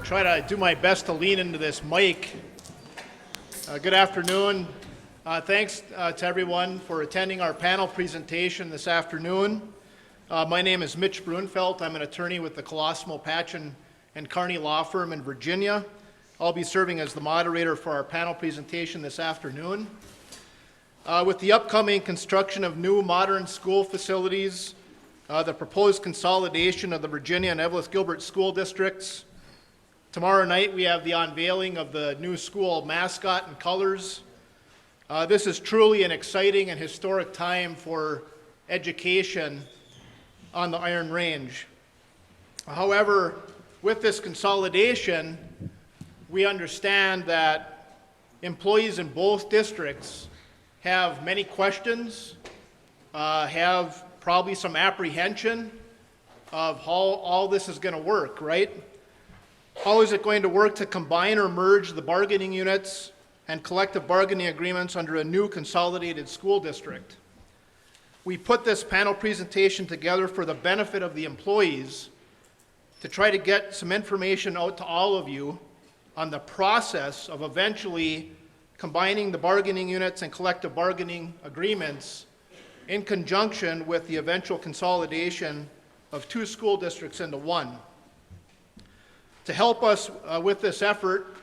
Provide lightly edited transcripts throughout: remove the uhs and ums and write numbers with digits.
try to do my best to lean into this mic. Good afternoon. Thanks to everyone for attending our panel presentation this afternoon. My name is Mitch Brunfelt. I'm an attorney with the Colosimo, Patchen and Kearney Law Firm in Virginia. I'll be serving as the moderator for our panel presentation this afternoon. With the upcoming construction of new modern school facilities, the proposed consolidation of the Virginia and Eveleth Gilbert school districts, tomorrow night we have the unveiling of the new school mascot and colors. This is truly an exciting and historic time for education on the Iron Range. However, with this consolidation, we understand that employees in both districts have many questions, have probably some apprehension of how all this is going to work, right? How is it going to work to combine or merge the bargaining units and collective bargaining agreements under a new consolidated school district? We put this panel presentation together for the benefit of the employees to try to get some information out to all of you on the process of eventually combining the bargaining units and collective bargaining agreements in conjunction with the eventual consolidation of two school districts into one. To help us with this effort,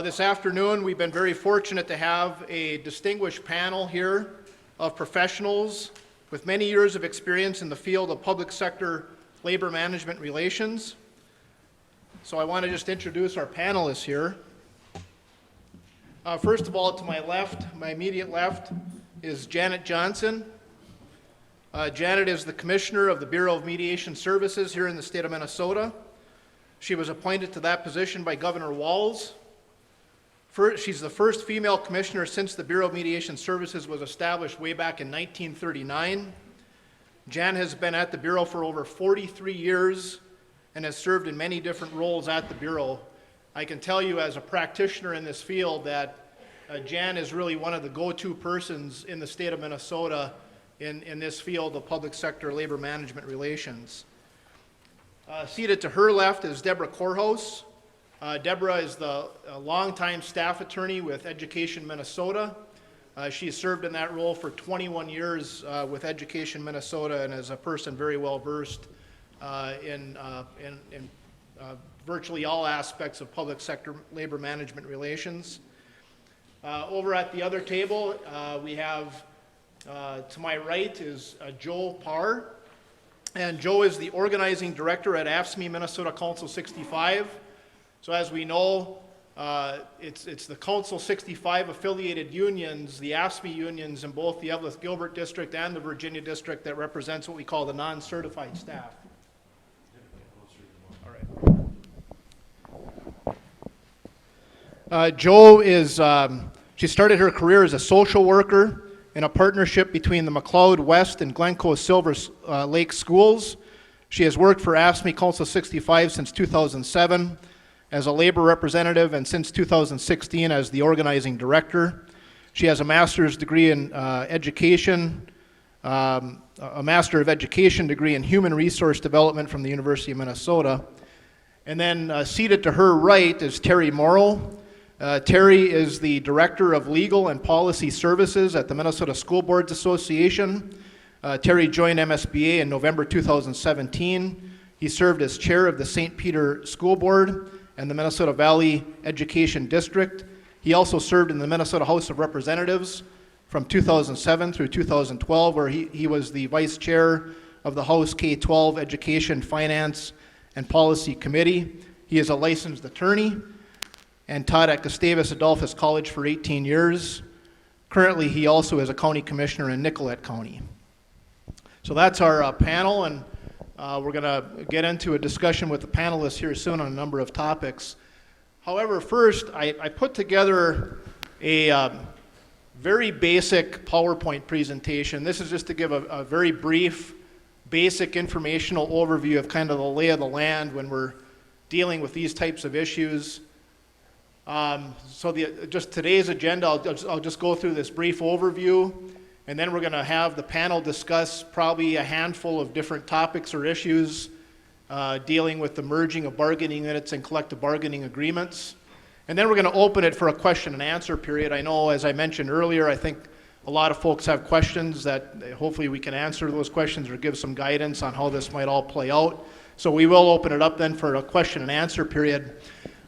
this afternoon we've been very fortunate to have a distinguished panel here of professionals with many years of experience in the field of public sector labor management relations. So I want to just introduce our panelists here. First of all, to my left, my immediate left, is Janet Johnson. Janet is the Commissioner of the Bureau of Mediation Services here in the state of Minnesota. She was appointed to that position by Governor Walz. She's the first female commissioner since the Bureau of Mediation Services was established way back in 1939. Jan has been at the Bureau for over 43 years and has served in many different roles at the Bureau. I can tell you as a practitioner in this field that Jan is really one of the go-to persons in the state of Minnesota in this field of public sector labor management relations. Seated to her left is Deborah Korhouse. Deborah is the longtime staff attorney with Education Minnesota. She served in that role for 21 years with Education Minnesota and is a person very well versed in virtually all aspects of public sector labor management relations. Over at the other table, we have, to my right is Joe Parr. And Joe is the organizing director at AFSCME Minnesota Council 65. So as we know, it's the Council 65 affiliated unions, the AFSCME unions in both the Eveleth Gilbert district and the Virginia district that represents what we call the non-certified staff. All right. Joe is, she started her career as a social worker in a partnership between the McLeod West and Glencoe Silver Lake schools. She has worked for AFSCME Council 65 since 2007 as a labor representative and since 2016 as the organizing director. She has a master's degree in education, a Master of Education degree in Human Resource Development from the University of Minnesota. And then seated to her right is Terry Morrow. Terry is the Director of Legal and Policy Services at the Minnesota School Boards Association. Terry joined MSBA in November 2017. He served as chair of the St. Peter School Board and the Minnesota Valley Education District. He also served in the Minnesota House of Representatives from 2007 through 2012, where he was the vice chair of the House K-12 Education, Finance, and Policy Committee. He is a licensed attorney and taught at Gustavus Adolphus College for 18 years. Currently, he also is a county commissioner in Nicollet County. So that's our panel, and we're going to get into a discussion with the panelists here soon on a number of topics. However, first, I put together a very basic PowerPoint presentation. This is just to give a very brief, basic informational overview of kind of the lay of the land when we're dealing with these types of issues. So just today's agenda, I'll just go through this brief overview, and then we're going to have the panel discuss probably a handful of different topics or issues dealing with the merging of bargaining units and collective bargaining agreements. And then we're going to open it for a question and answer period. I know, as I mentioned earlier, I think a lot of folks have questions that hopefully we can answer those questions or give some guidance on how this might all play out. So we will open it up then for a question and answer period.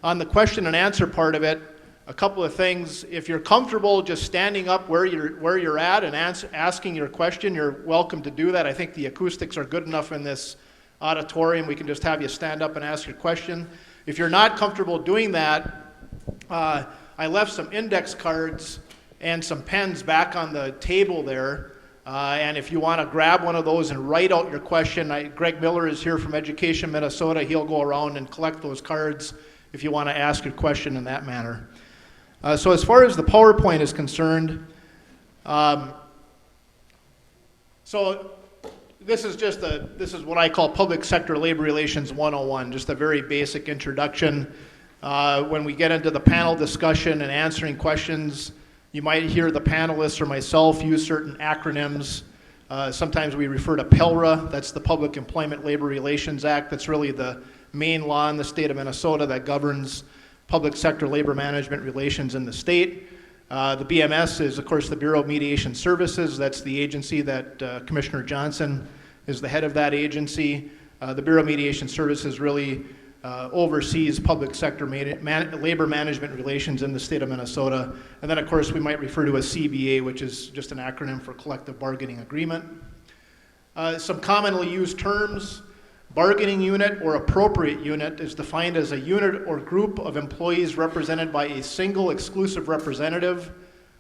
On the question and answer part of it, a couple of things. If you're comfortable just standing up where you're at and asking your question, you're welcome to do that. I think the acoustics are good enough in this auditorium. We can just have you stand up and ask your question. If you're not comfortable doing that, I left some index cards and some pens back on the table there. And if you want to grab one of those and write out your question, Greg Miller is here from Education Minnesota. He'll go around and collect those cards if you want to ask your question in that manner. So as far as the PowerPoint is concerned, so this is what I call Public Sector Labor Relations 101, just a very basic introduction. When we get into the panel discussion and answering questions, you might hear the panelists or myself use certain acronyms. Sometimes we refer to PELRA, that's the Public Employment Labor Relations Act. That's really the main law in the state of Minnesota that governs public sector labor management relations in the state. The BMS is, of course, the Bureau of Mediation Services. That's the agency that Commissioner Johnson is the head of that agency. The Bureau of Mediation Services really oversees public sector labor management relations in the state of Minnesota. And then, of course, we might refer to a CBA, which is just an acronym for Collective Bargaining Agreement. Some commonly used terms: bargaining unit or appropriate unit is defined as a unit or group of employees represented by a single exclusive representative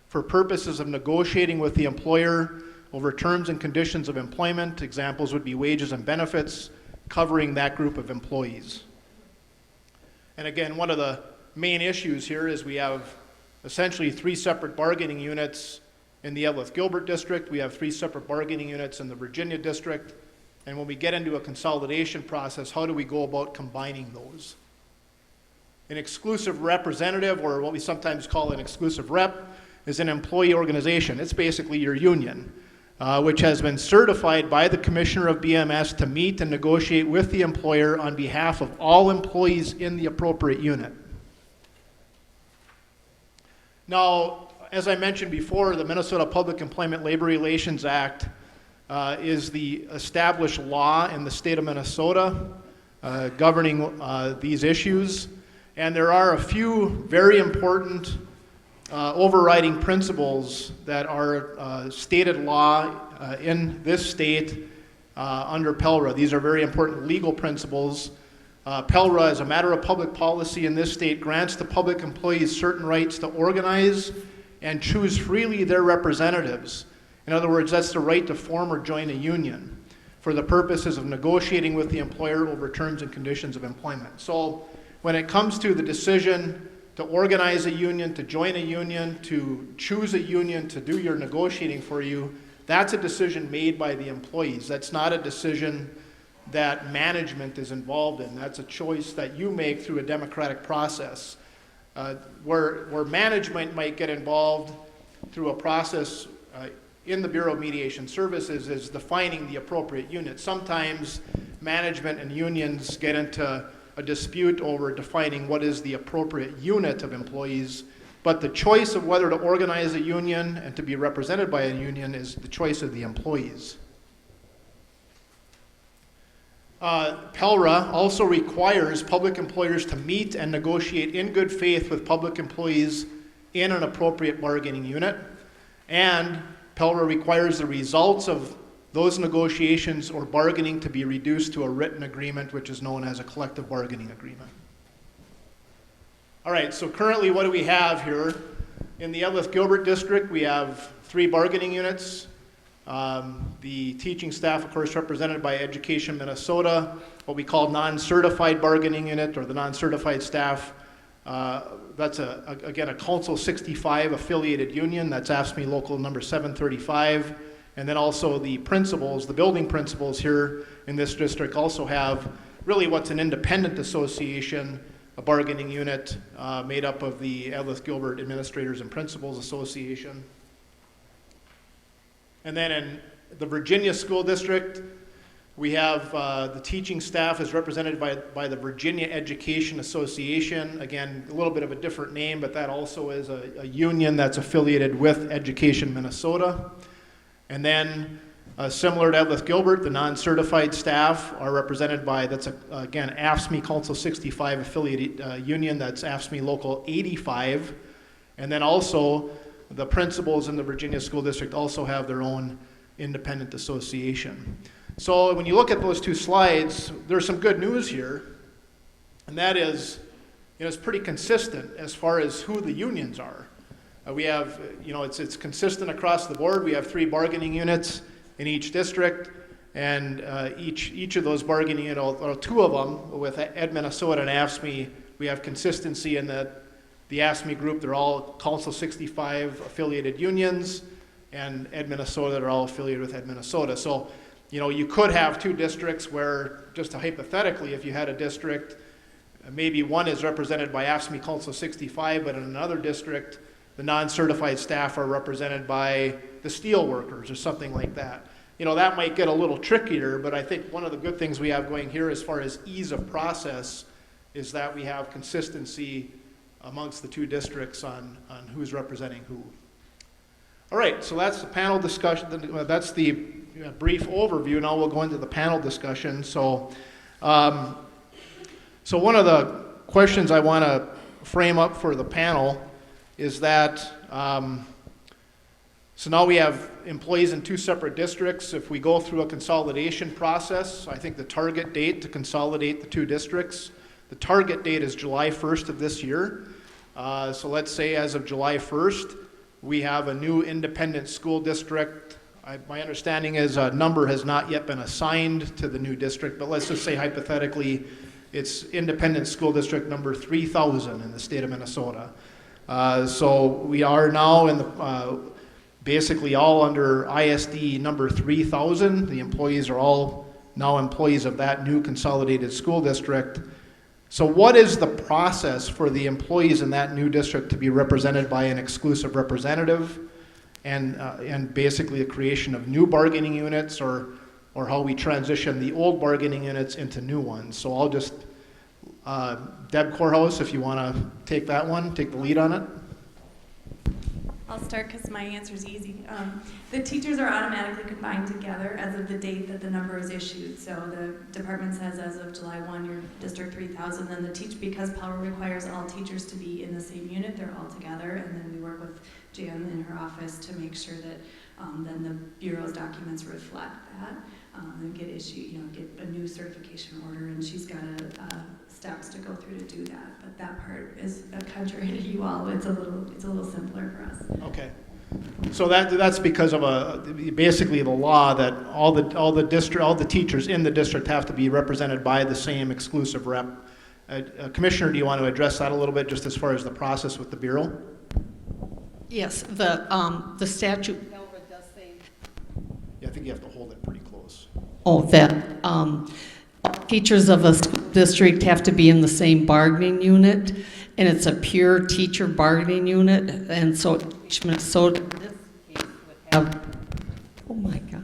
for purposes of negotiating with the employer over terms and conditions of employment. Examples would be wages and benefits covering that group of employees. And again, one of the main issues here is we have essentially 3 separate bargaining units in the Eveleth Gilbert district. We have 3 separate bargaining units in the Virginia district. And when we get into a consolidation process, how do we go about combining those? An exclusive representative, or what we sometimes call an exclusive rep, is an employee organization. It's basically your union, which has been certified by the Commissioner of BMS to meet and negotiate with the employer on behalf of all employees in the appropriate unit. Now, as I mentioned before, the Minnesota Public Employment Labor Relations Act is the established law in the state of Minnesota governing these issues. And there are a few very important overriding principles that are stated law in this state under PELRA. These are very important legal principles. PELRA, as a matter of public policy in this state, grants to public employees certain rights to organize and choose freely their representatives. In other words, that's the right to form or join a union for the purposes of negotiating with the employer over terms and conditions of employment. So when it comes to the decision to organize a union, to join a union, to choose a union, to do your negotiating for you, that's a decision made by the employees. That's not a decision that management is involved in. That's a choice that you make through a democratic process. Where management might get involved through a process in the Bureau of Mediation Services is defining the appropriate unit. Sometimes management and unions get into a dispute over defining what is the appropriate unit of employees, but the choice of whether to organize a union and to be represented by a union is the choice of the employees. PELRA also requires public employers to meet and negotiate in good faith with public employees in an appropriate bargaining unit, and PELRA requires the results of those negotiations or bargaining to be reduced to a written agreement, which is known as a collective bargaining agreement. All right, so currently what do we have here? In the Eveleth Gilbert district, we have 3 bargaining units. The teaching staff, of course, represented by Education Minnesota, what we call non-certified bargaining unit, or the non-certified staff. That's, again, a Council 65 affiliated union. That's AFSCME local number 735. And then also the principals, the building principals here in this district also have really what's an independent association, a bargaining unit made up of the Eveleth Gilbert Administrators and Principals Association. And then in the Virginia School District, We have the teaching staff is represented by the Virginia Education Association. Again, a little bit of a different name, but that also is a union that's affiliated with Education Minnesota. And then, similar to Eveleth Gilbert, the non-certified staff are represented by, again, AFSCME Council 65 affiliated union, that's AFSCME Local 85. And then also, the principals in the Virginia School District also have their own independent association. So when you look at those two slides, there's some good news here, and that is, it's pretty consistent as far as who the unions are. We have, it's consistent across the board. We have 3 bargaining units in each district, and each of those bargaining units, or 2 of them, with Ed Minnesota and AFSCME, we have consistency in that the AFSCME group, they're all Council 65 affiliated unions, and Ed Minnesota, they're all affiliated with Ed Minnesota. So, you could have 2 districts where, just hypothetically, if you had a district, maybe one is represented by AFSCME Council 65, but in another district, the non-certified staff are represented by the steel workers or something like that. That might get a little trickier, but I think one of the good things we have going here as far as ease of process is that we have consistency amongst the 2 districts on who's representing who. All right, so that's the panel discussion. That's the brief overview. Now we'll go into the panel discussion. So one of the questions I want to frame up for the panel is that, so now we have employees in 2 separate districts. If we go through a consolidation process, I think the target date to consolidate the 2 districts, the target date is July 1st of this year. So let's say as of July 1st, we have a new independent school district. My understanding is a number has not yet been assigned to the new district, but let's just say hypothetically it's independent school district number 3,000 in the state of Minnesota. So we are now in the basically all under ISD number 3,000. The employees are all now employees of that new consolidated school district. So what is the process for the employees in that new district to be represented by an exclusive representative, and basically the creation of new bargaining units, or how we transition the old bargaining units into new ones? So I'll just, Deb Courthouse, if you want to take that one, take the lead on it. I'll start because my answer is easy. The teachers are automatically combined together as of the date that the number is issued. So the department says as of July 1, you're District 3000, then because Power requires all teachers to be in the same unit, they're all together, and then we work with Jan in her office to make sure that then the Bureau's documents reflect that, and get issued, get a new certification order, and she's got steps to go through to do that. But that part is contrary to you all. It's a little simpler for us. Okay. So that's because of basically the law that all the teachers in the district have to be represented by the same exclusive rep. Commissioner, do you want to address that a little bit, just as far as the process with the Bureau? Yes, the statute. Does say. Yeah, I think you have to hold it pretty close. Oh, that teachers of a school district have to be in the same bargaining unit, and it's a pure teacher bargaining unit, and so Minnesota in this case would have. Oh my gosh.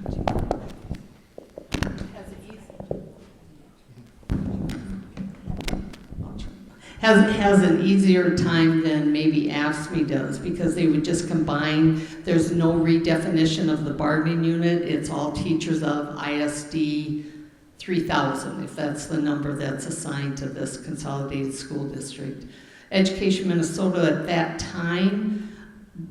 Has an easier time than maybe AFSCME does, because they would just combine. There's no redefinition of the bargaining unit. It's all teachers of ISD 3,000, if that's the number that's assigned to this consolidated school district. Education Minnesota at that time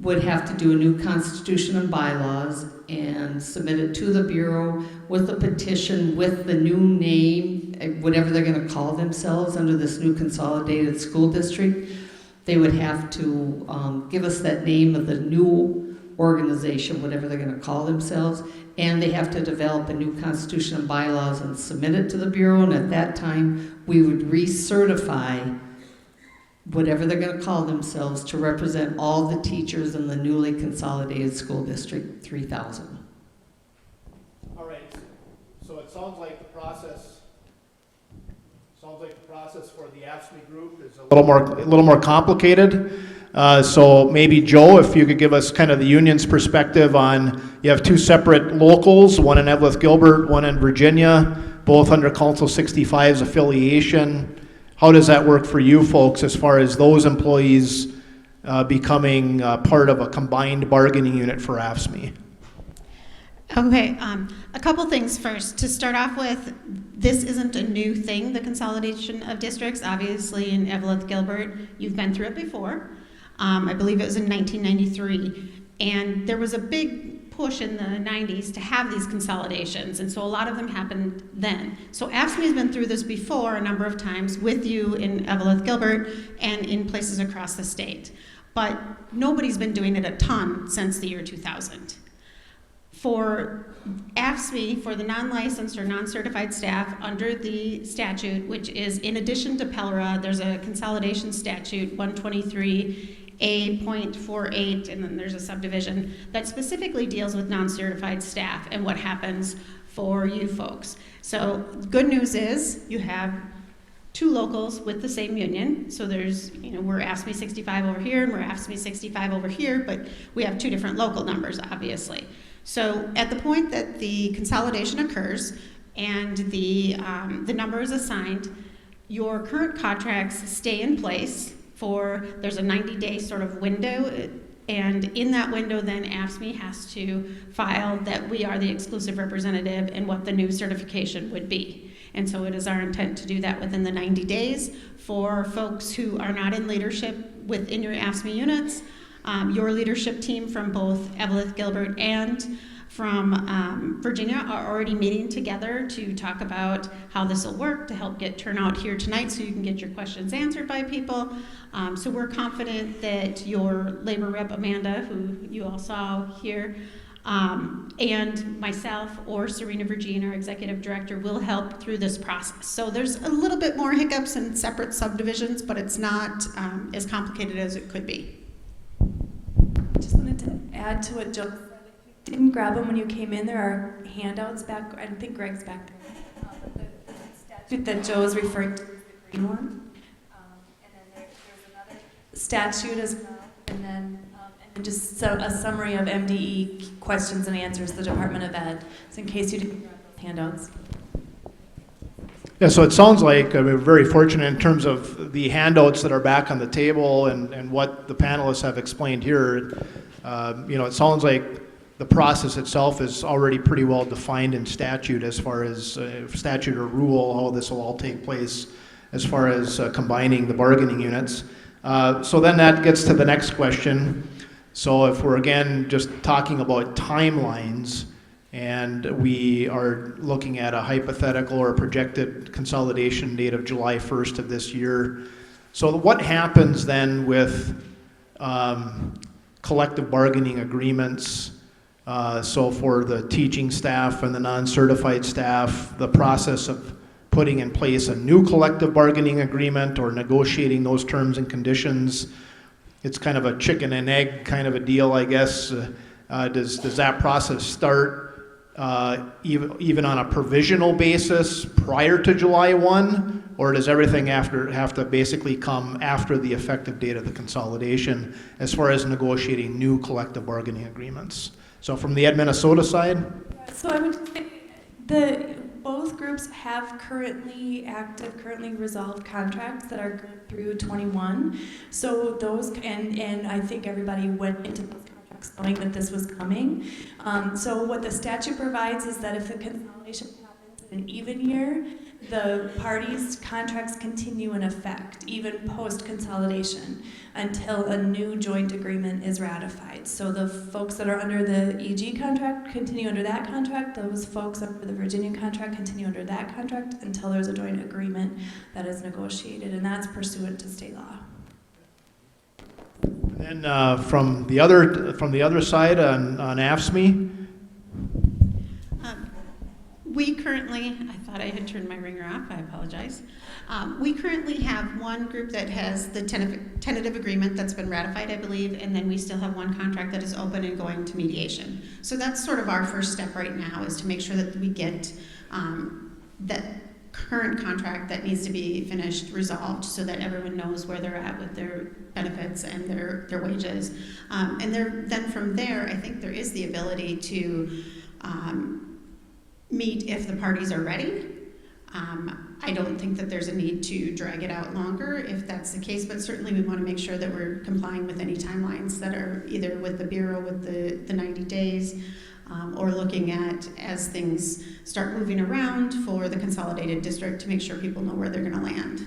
would have to do a new constitution and bylaws and submit it to the Bureau with a petition with the new name, whatever they're going to call themselves under this new consolidated school district. They would have to give us that name of the new organization, whatever they're going to call themselves, and they have to develop a new constitution and bylaws and submit it to the Bureau, and at that time we would recertify whatever they're going to call themselves to represent all the teachers in the newly consolidated school district 3,000. All right, so it sounds like the process for the AFSCME group is a little more complicated. So maybe Joe, if you could give us kind of the union's perspective on, you have two separate locals, one in Eveleth Gilbert, one in Virginia, both under Council 65's affiliation. How does that work for you folks as far as those employees becoming part of a combined bargaining unit for AFSCME? Okay, a couple things first. To start off with, this isn't a new thing, the consolidation of districts. Obviously, in Eveleth Gilbert, you've been through it before. I believe it was in 1993. And there was a big push in the 90s to have these consolidations, and so a lot of them happened then. So AFSCME has been through this before a number of times with you in Eveleth Gilbert and in places across the state. But nobody's been doing it a ton since the year 2000. For AFSCME, for the non-licensed or non-certified staff under the statute, which is in addition to PELRA, there's a consolidation statute, 123A.48, and then there's a subdivision that specifically deals with non-certified staff and what happens for you folks. So good news is you have two locals with the same union. So there's, we're AFSCME 65 over here and we're AFSCME 65 over here, but we have two different local numbers, obviously. So at the point that the consolidation occurs and the number is assigned, your current contracts stay in place there's a 90-day sort of window, and in that window then AFSCME has to file that we are the exclusive representative and what the new certification would be. And so it is our intent to do that within the 90 days for folks who are not in leadership within your AFSCME units. Your leadership team from both Eveleth Gilbert and from Virginia are already meeting together to talk about how this will work to help get turnout here tonight so you can get your questions answered by people. So we're confident that your labor rep, Amanda, who you all saw here, and myself or Serena Virgin, our executive director, will help through this process. So there's a little bit more hiccups and separate subdivisions, but it's not as complicated as it could be. Just wanted to add to what Joe said. If you didn't grab them when you came in, there are handouts back. I think Greg's back there. The statute that Joe is referring to is the green one. And then there's another statute as well. And then just a summary of MDE questions and answers, the Department of Ed. So in case you didn't grab those handouts. Yeah, so it sounds like we're very fortunate in terms of the handouts that are back on the table and what the panelists have explained here. It sounds like the process itself is already pretty well defined in statute as far as statute or rule, how this will all take place as far as combining the bargaining units. So then that gets to the next question. So if we're again just talking about timelines, and we are looking at a hypothetical or projected consolidation date of July 1st of this year. So what happens then with collective bargaining agreements? So for the teaching staff and the non-certified staff, the process of putting in place a new collective bargaining agreement or negotiating those terms and conditions, it's kind of a chicken and egg kind of a deal, I guess. Does that process start even on a provisional basis prior to July 1, or does everything have to basically come after the effective date of the consolidation as far as negotiating new collective bargaining agreements? So from the Ed Minnesota side? So I would say both groups have currently resolved contracts that are good through 21. So those, and I think everybody went into those contracts knowing that this was coming. So what the statute provides is that if the consolidation happens in an even year, the parties' contracts continue in effect, even post-consolidation, until a new joint agreement is ratified. So the folks that are under the EG contract continue under that contract. Those folks under the Virginia contract continue under that contract until there's a joint agreement that is negotiated, and that's pursuant to state law. And from the other side on AFSCME? We currently, I thought I had turned my ringer off, I apologize. We currently have one group that has the tentative agreement that's been ratified, I believe, and then we still have one contract that is open and going to mediation. So that's sort of our first step right now, is to make sure that we get that current contract that needs to be finished, resolved, so that everyone knows where they're at with their benefits and their wages. Then from there, I think there is the ability to meet if the parties are ready. I don't think that there's a need to drag it out longer if that's the case, but certainly we want to make sure that we're complying with any timelines that are either with the Bureau with the 90 days or looking at as things start moving around for the consolidated district to make sure people know where they're going to land.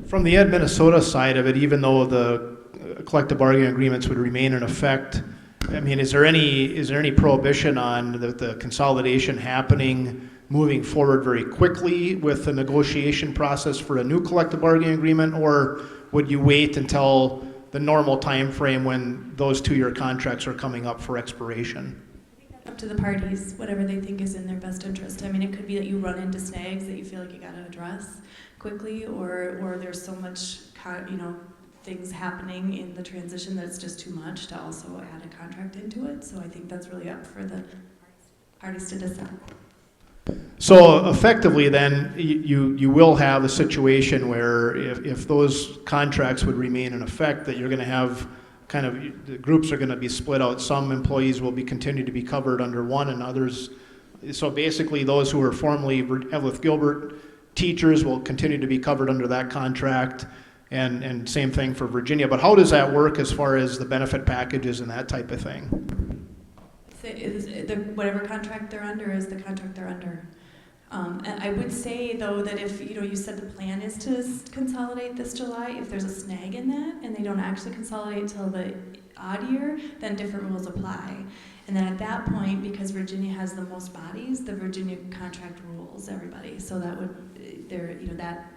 From the Ed Minnesota side of it, even though the collective bargaining agreements would remain in effect, I mean, is there any prohibition on the consolidation happening moving forward very quickly with the negotiation process for a new collective bargaining agreement, or would you wait until the normal time frame when those 2-year contracts are coming up for expiration? Up to the parties, whatever they think is in their best interest. I mean, it could be that you run into snags that you feel like you got to address quickly, or there's so much, things happening in the transition that it's just too much to also add a contract into it. So I think that's really up for the parties to decide. So effectively then, you will have a situation where if those contracts would remain in effect, that you're going to have the groups are going to be split out. Some employees will be continued to be covered under one and others. So basically those who are formerly Eveleth Gilbert teachers will continue to be covered under that contract, and same thing for Virginia. But how does that work as far as the benefit packages and that type of thing? Whatever contract they're under is the contract they're under. And I would say, though, that if you said the plan is to consolidate this July, if there's a snag in that and they don't actually consolidate till the odd year, then different rules apply. And then at that point, because Virginia has the most bodies, the Virginia contract rules everybody. So that would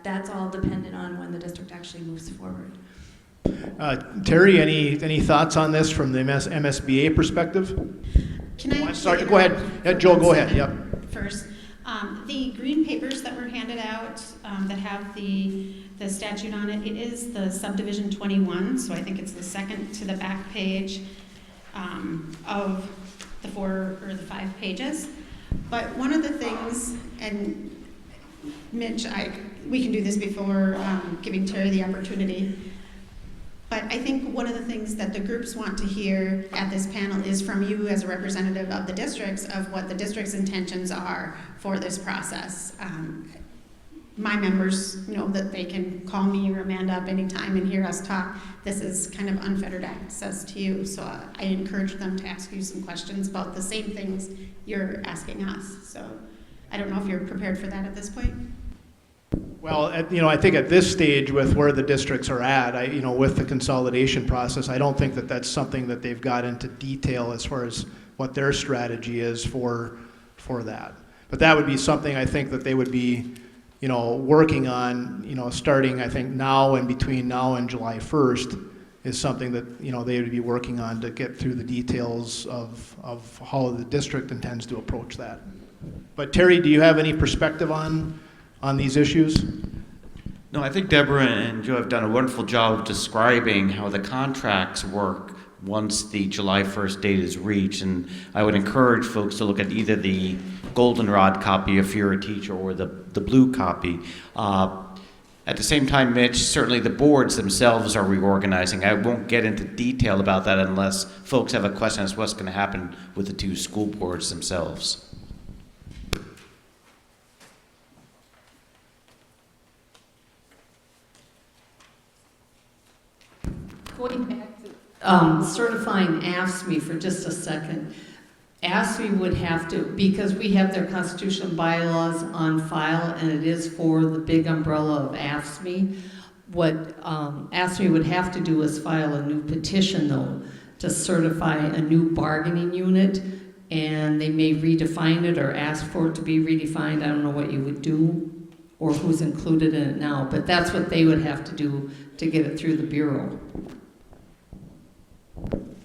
that's all dependent on when the district actually moves forward. Terry, any thoughts on this from the MSBA perspective? Can I? Sorry, go ahead. Yeah, Joe, go ahead. Yep. First, the green papers that were handed out that have the statute on it, it is the subdivision 21, so I think it's the second to the back page of the 4 or the 5 pages. But one of the things, and Mitch, we can do this before giving Terry the opportunity, but I think one of the things that the groups want to hear at this panel is from you as a representative of the districts of what the district's intentions are for this process. My members know that they can call me or Amanda up anytime and hear us talk. This is kind of unfettered access to you, so I encourage them to ask you some questions about the same things you're asking us. So I don't know if you're prepared for that at this point. Well, I think at this stage with where the districts are at, with the consolidation process, I don't think that that's something that they've got into detail as far as what their strategy is for that. But that would be something I think that they would be, working on, starting I think now and between now and July 1st is something that, they would be working on to get through the details of how the district intends to approach that. But Terry, do you have any perspective on these issues? No, I think Deborah and Joe have done a wonderful job of describing how the contracts work once the July 1st date is reached. And I would encourage folks to look at either the goldenrod copy if you're a teacher or the blue copy. At the same time, Mitch, certainly the boards themselves are reorganizing. I won't get into detail about that unless folks have a question as to what's going to happen with the 2 school boards themselves. Going back to certifying AFSCME for just a second, AFSCME would have to, because we have their constitutional bylaws on file and it is for the big umbrella of AFSCME, what AFSCME would have to do is file a new petition though to certify a new bargaining unit, and they may redefine it or ask for it to be redefined. I don't know what you would do or who's included in it now, but that's what they would have to do to get it through the Bureau.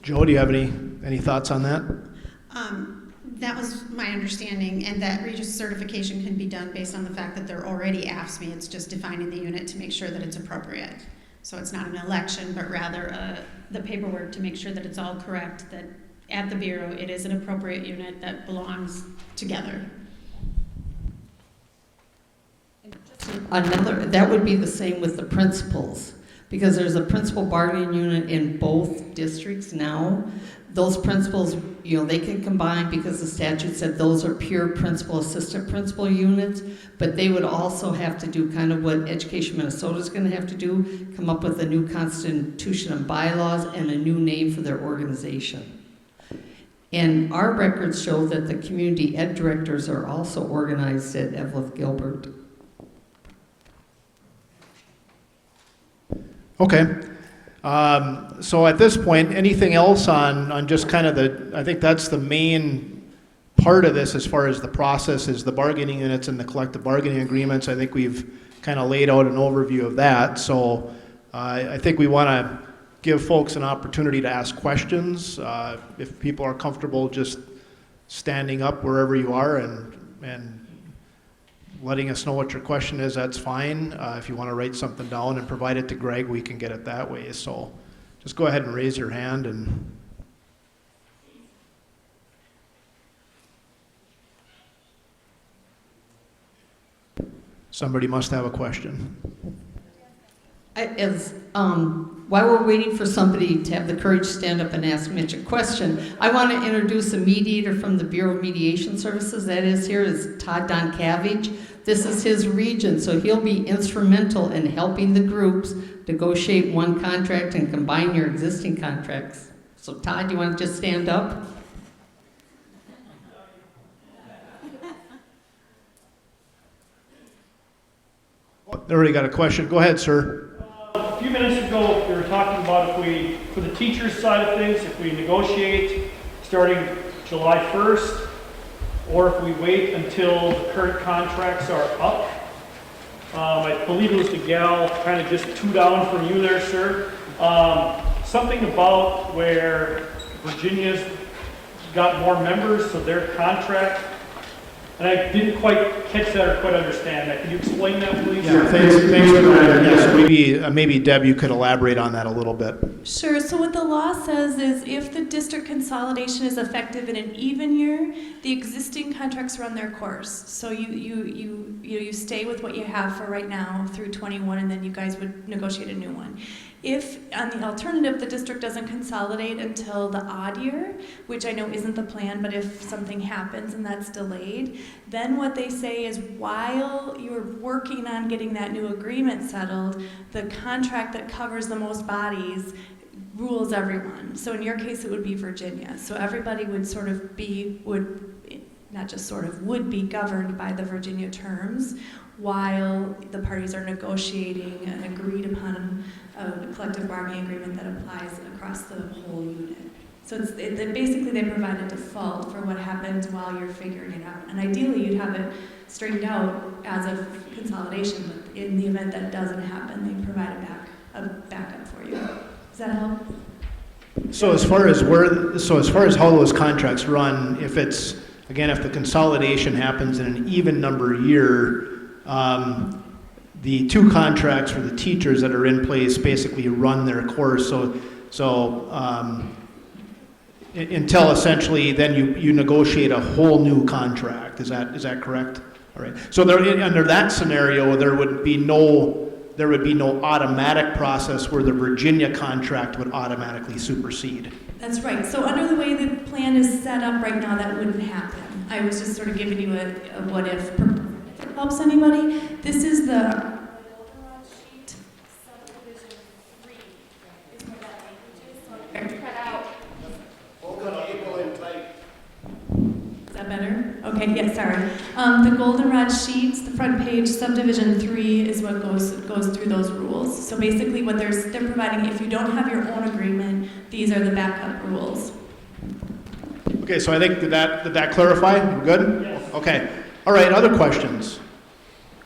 Joe, do you have any thoughts on that? That was my understanding, and that Regis certification can be done based on the fact that they're already AFSCME. It's just defining the unit to make sure that it's appropriate. So it's not an election, but rather the paperwork to make sure that it's all correct, that at the Bureau it is an appropriate unit that belongs together. That would be the same with the principals, because there's a principal bargaining unit in both districts now. Those principals, they can combine because the statute said those are pure principal, assistant principal units, but they would also have to do kind of what Education Minnesota is going to have to do, come up with a new constitution and bylaws and a new name for their organization. And our records show that the community ed directors are also organized at Eveleth Gilbert. Okay. So at this point, anything else on just kind of I think that's the main part of this as far as the process is the bargaining units and the collective bargaining agreements. I think we've kind of laid out an overview of that. So I think we want to give folks an opportunity to ask questions. If people are comfortable just standing up wherever you are and letting us know what your question is, that's fine. If you want to write something down and provide it to Greg, we can get it that way. So just go ahead and raise your hand. And somebody must have a question. While we're waiting for somebody to have the courage to stand up and ask Mitch a question, I want to introduce a mediator from the Bureau of Mediation Services. That is Todd Donkavage. This is his region, so he'll be instrumental in helping the groups negotiate one contract and combine your existing contracts. So Todd, do you want to just stand up? They already got a question. Go ahead, sir. A few minutes ago, we were talking about for the teachers' side of things, if we negotiate starting July 1st, or if we wait until the current contracts are up. I believe it was the gal kind of just two down from you there, sir. Something about where Virginia's got more members, so their contract, and I didn't quite catch that or quite understand that. Can you explain that, please? Yeah, thanks for that. Yes, maybe Deb, you could elaborate on that a little bit. Sure. So what the law says is if the district consolidation is effective in an even year, the existing contracts run their course. So you stay with what you have for right now through 21, and then you guys would negotiate a new one. If, on the alternative, the district doesn't consolidate until the odd year, which I know isn't the plan, but if something happens and that's delayed, then what they say is while you're working on getting that new agreement settled, the contract that covers the most bodies rules everyone. So in your case, it would be Virginia. So everybody would would be governed by the Virginia terms while the parties are negotiating an agreed upon a collective bargaining agreement that applies across the whole unit. So basically they provide a default for what happens while you're figuring it out. And ideally you'd have it straightened out as of consolidation, but in the event that doesn't happen, they provide a backup for you. Does that help? So as far as how those contracts run, if the consolidation happens in an even number year, the two contracts for the teachers that are in place basically run their course. So until essentially then you negotiate a whole new contract. Is that correct? All right. So under that scenario, there would be no automatic process where the Virginia contract would automatically supersede. That's right. So under the way the plan is set up right now, that wouldn't happen. I was just sort of giving you a what if. If it helps anybody, this is the sheet, subdivision 3 is where that language is. So I'm going to cut out. Is that better? Okay, yeah, sorry. The goldenrod sheets, the front page, subdivision 3 is what goes through those rules. So basically what they're providing, if you don't have your own agreement, these are the backup rules. Okay, so I think, did that clarify? We're good? Yes. Okay. All right, other questions?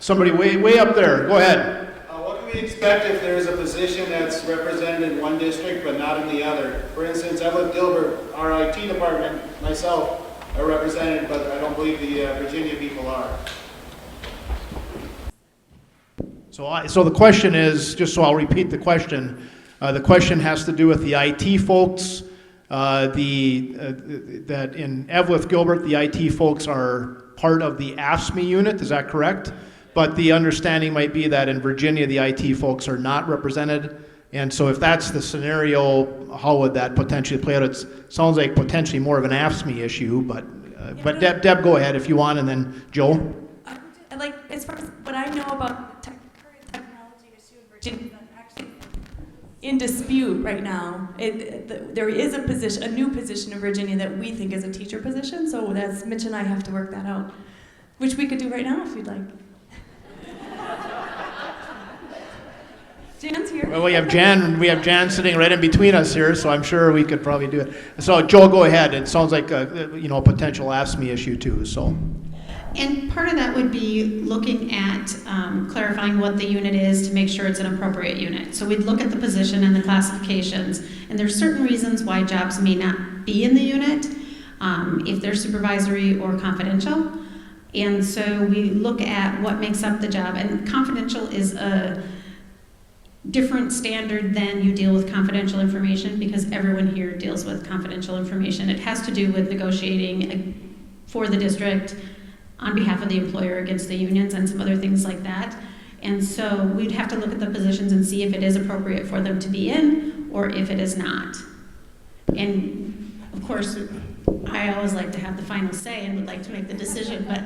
Somebody way up there. Go ahead. What can we expect if there's a position that's represented in one district but not in the other? For instance, Eveleth Gilbert, our IT department, myself, are represented, but I don't believe the Virginia people are. So the question is, just so I'll repeat the question has to do with the IT folks. That in Eveleth Gilbert, the IT folks are part of the AFSCME unit. Is that correct? but the understanding might be that in Virginia, the IT folks are not represented. And so if that's the scenario, how would that potentially play out? It sounds like potentially more of an AFSCME issue, but Deb, go ahead if you want, and then Joe. Like, as far as what I know about the current technology issue in Virginia, that's actually in dispute right now. There is a new position in Virginia that we think is a teacher position, so that's, Mitch and I have to work that out, which we could do right now if you'd like. Jan's here. Well, we have Jan sitting right in between us here, so I'm sure we could probably do it. So Joe, go ahead. It sounds like a potential AFSCME issue too, so. And part of that would be looking at clarifying what the unit is to make sure it's an appropriate unit. So we'd look at the position and the classifications, and there's certain reasons why jobs may not be in the unit, if they're supervisory or confidential. And so we look at what makes up the job, and confidential is a different standard than you deal with confidential information, because everyone here deals with confidential information. It has to do with negotiating for the district on behalf of the employer against the unions and some other things like that. And so we'd have to look at the positions and see if it is appropriate for them to be in or if it is not. And of course, I always like to have the final say and would like to make the decision, but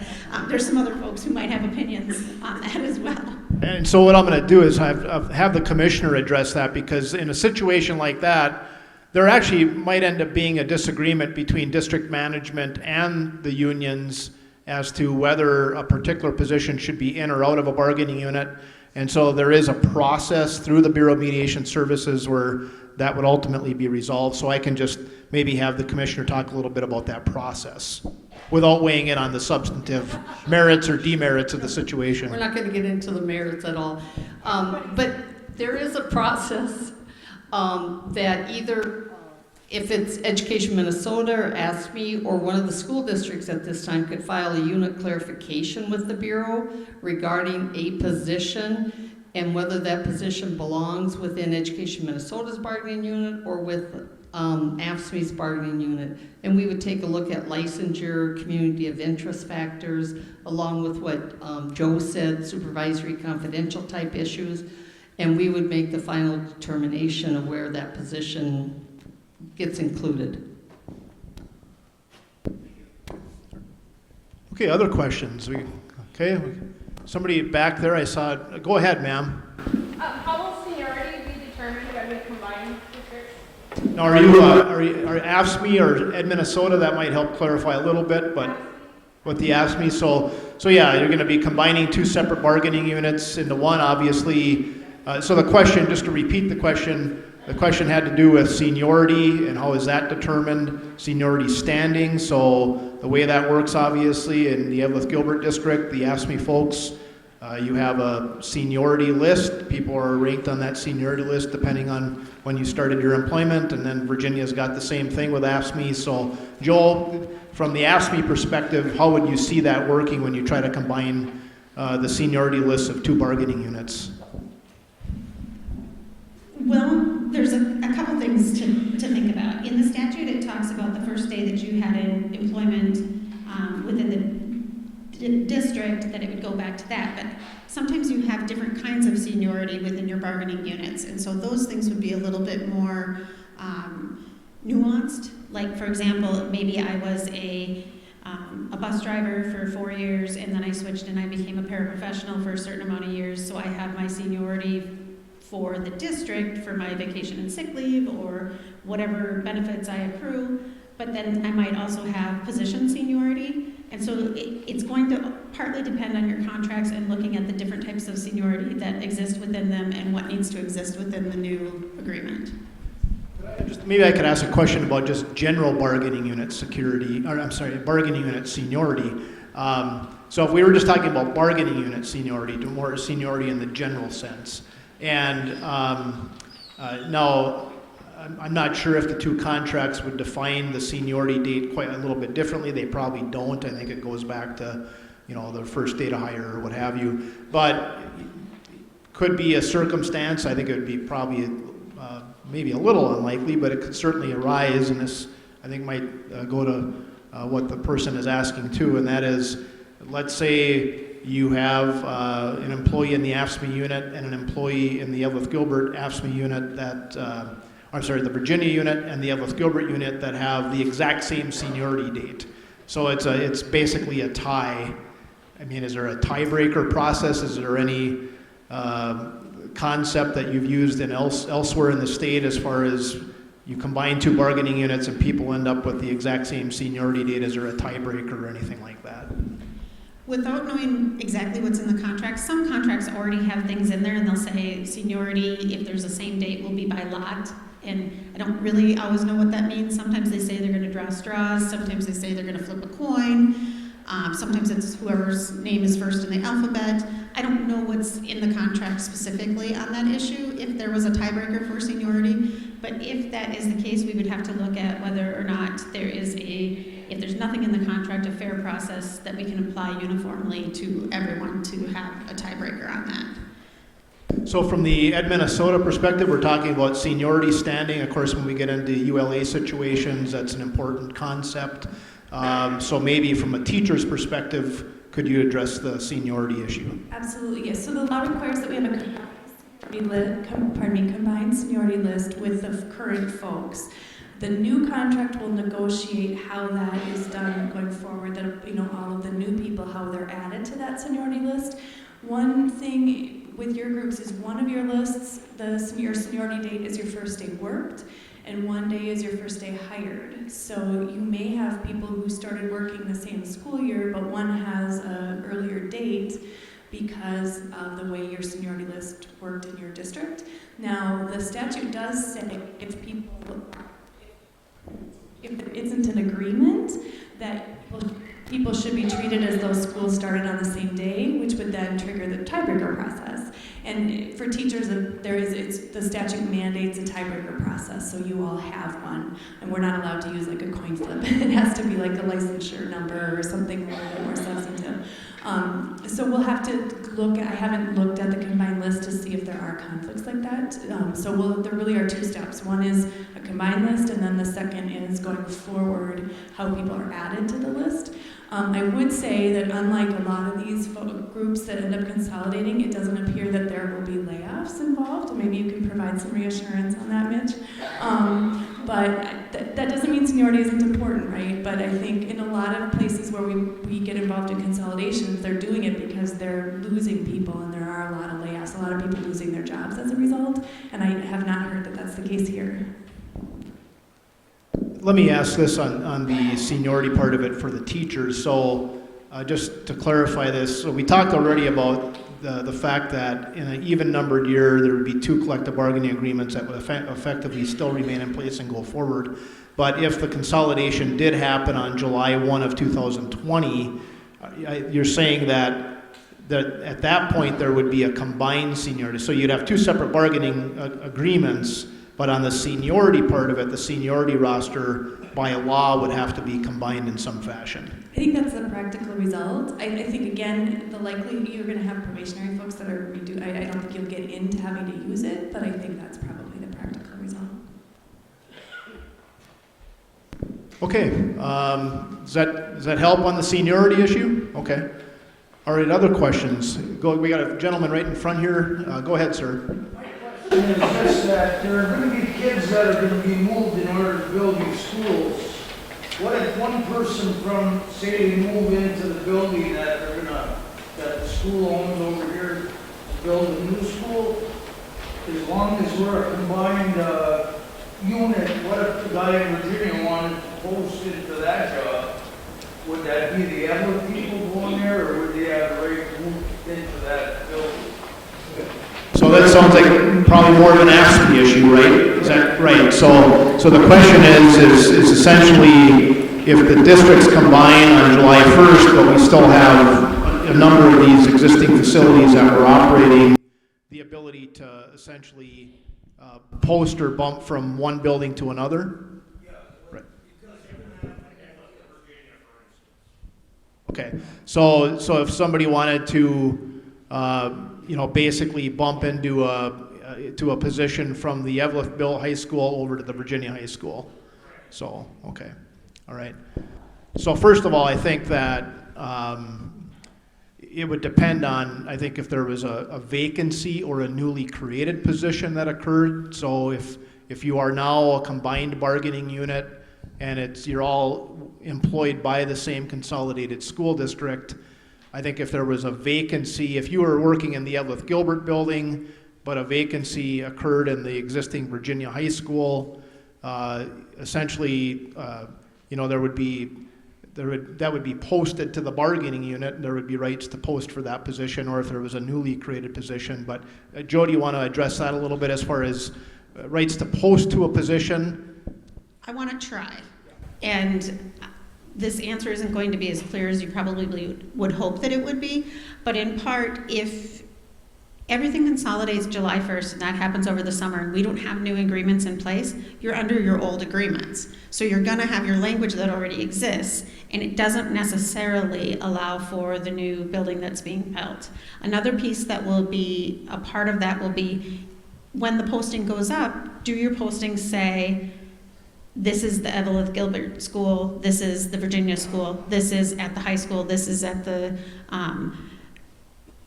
there's some other folks who might have opinions on that as well. And so what I'm going to do is have the commissioner address that, because in a situation like that, there actually might end up being a disagreement between district management and the unions as to whether a particular position should be in or out of a bargaining unit. And so there is a process through the Bureau of Mediation Services where that would ultimately be resolved. So I can just maybe have the commissioner talk a little bit about that process without weighing in on the substantive merits or demerits of the situation. We're not going to get into the merits at all. But there is a process that either, if it's Education Minnesota or AFSCME or one of the school districts at this time, could file a unit clarification with the Bureau regarding a position and whether that position belongs within Education Minnesota's bargaining unit or with AFSCME's bargaining unit. And we would take a look at licensure, community of interest factors, along with what Joe said, supervisory confidential type issues, and we would make the final determination of where that position gets included. Okay, other questions? Okay, somebody back there, I saw it. Go ahead, ma'am. How will seniority be determined when we combine districts? Now, are you AFSCME or Ed Minnesota? That might help clarify a little bit, but with the AFSCME, so yeah, you're going to be combining two separate bargaining units into one, obviously. So the question, just to repeat the question had to do with seniority and how is that determined, seniority standing. So the way that works, obviously, in the Eveleth Gilbert district, the AFSCME folks, you have a seniority list. People are ranked on that seniority list depending on when you started your employment, and then Virginia's got the same thing with AFSCME. So Joel, from the AFSCME perspective, how would you see that working when you try to combine the seniority lists of two bargaining units? Well, there's a couple things to think about. In the statute, it talks about the first day that you had an employment within the district, that it would go back to that. But sometimes you have different kinds of seniority within your bargaining units, and so those things would be a little bit more nuanced. Like, for example, maybe I was a bus driver for 4 years, and then I switched and I became a paraprofessional for a certain amount of years, so I have my seniority for the district for my vacation and sick leave or whatever benefits I accrue, but then I might also have position seniority. And so it's going to partly depend on your contracts and looking at the different types of seniority that exist within them and what needs to exist within the new agreement. Maybe I could ask a question about just general bargaining unit security, or I'm sorry, bargaining unit seniority. So if we were just talking about bargaining unit seniority, to more seniority in the general sense. And now, I'm not sure if the two contracts would define the seniority date quite a little bit differently. They probably don't. I think it goes back to, the first day to hire or what have you. But could be a circumstance. I think it would be probably maybe a little unlikely, but it could certainly arise. And this, I think, might go to what the person is asking too, and that is, let's say you have an employee in the AFSCME unit and an employee in the Eveleth Gilbert AFSCME unit that, the Virginia unit and the Eveleth Gilbert unit that have the exact same seniority date. So it's basically a tie. I mean, is there a tiebreaker process? Is there any concept that you've used in elsewhere in the state as far as you combine two bargaining units and people end up with the exact same seniority date? Is there a tiebreaker or anything like that? Without knowing exactly what's in the contract, some contracts already have things in there and they'll say seniority, if there's the same date, will be by lot. And I don't really always know what that means. Sometimes they say they're going to draw straws. Sometimes they say they're going to flip a coin. Sometimes it's whoever's name is first in the alphabet. I don't know what's in the contract specifically on that issue, if there was a tiebreaker for seniority. But if that is the case, we would have to look at whether or not there is if there's nothing in the contract, a fair process that we can apply uniformly to everyone to have a tiebreaker on that. So from the Ed Minnesota perspective, we're talking about seniority standing. Of course, when we get into ULA situations, that's an important concept. So maybe from a teacher's perspective, could you address the seniority issue? Absolutely, yes. So the law requires that we have a combined seniority list with the current folks. The new contract will negotiate how that is done going forward, that, all of the new people, how they're added to that seniority list. One thing with your groups is one of your lists, your seniority date is your first day worked, and one day is your first day hired. So you may have people who started working the same school year, but one has an earlier date because of the way your seniority list worked in your district. Now, the statute does say if there isn't an agreement, that people should be treated as though schools started on the same day, which would then trigger the tiebreaker process. And for teachers, the statute mandates a tiebreaker process, so you all have one. And we're not allowed to use like a coin flip. It has to be like a licensure number or something a little bit more substantive. So we'll have to look. I haven't looked at the combined list to see if there are conflicts like that. There really are two steps. One is a combined list, and then the second is going forward how people are added to the list. I would say that unlike a lot of these groups that end up consolidating, it doesn't appear that there will be layoffs involved. Maybe you can provide some reassurance on that, Mitch. But that doesn't mean seniority isn't important, right? But I think in a lot of places where we get involved in consolidations, they're doing it because they're losing people, and there are a lot of layoffs, a lot of people losing their jobs as a result. And I have not heard that that's the case here. Let me ask this on the seniority part of it for the teachers. So just to clarify this, so we talked already about the fact that in an even-numbered year, there would be two collective bargaining agreements that would effectively still remain in place and go forward. But if the consolidation did happen on July 1 of 2020, you're saying that at that point there would be a combined seniority. So you'd have two separate bargaining agreements, but on the seniority part of it, the seniority roster by law would have to be combined in some fashion. I think that's the practical result. I think, again, the likelihood you're going to have probationary folks that are I don't think you'll get into having to use it, but I think that's probably the practical result. Okay, does that help on the seniority issue? Okay. All right, other questions? We got a gentleman right in front here. Go ahead, sir. Is this that there are going to be kids that are going to be moved in order to build these schools. What if one person from, say, they move into the building that the school owns over here, build a new school? As long as we're a combined unit, what if the guy in Virginia wanted to post into that job? Would that be the Eveleth people going there, or would they have the right to move into that building? So that sounds like probably more of an AFSCME issue, right? Is that right? So the question is essentially if the districts combine on July 1st, but we still have a number of these existing facilities that are operating, the ability to essentially post or bump from one building to another? Right. Okay. So if somebody wanted to basically bump into a position from the Eveleth High School over to the Virginia High School. So, okay. All right. So first of all, I think that it would depend on, I think, if there was a vacancy or a newly created position that occurred. So if you are now a combined bargaining unit and you're all employed by the same consolidated school district, I think if there was a vacancy, if you were working in the Eveleth Gilbert building, but a vacancy occurred in the existing Virginia High School, essentially, that would be posted to the bargaining unit, and there would be rights to post for that position, or if there was a newly created position. But Joe, do you want to address that a little bit as far as rights to post to a position? I want to try. And this answer isn't going to be as clear as you probably would hope that it would be, but in part, if everything consolidates July 1st and that happens over the summer and we don't have new agreements in place, you're under your old agreements. So you're going to have your language that already exists, and it doesn't necessarily allow for the new building that's being built. Another piece that will be a part of that will be when the posting goes up, do your postings say, this is the Eveleth Gilbert School, this is the Virginia School, this is at the high school, this is at the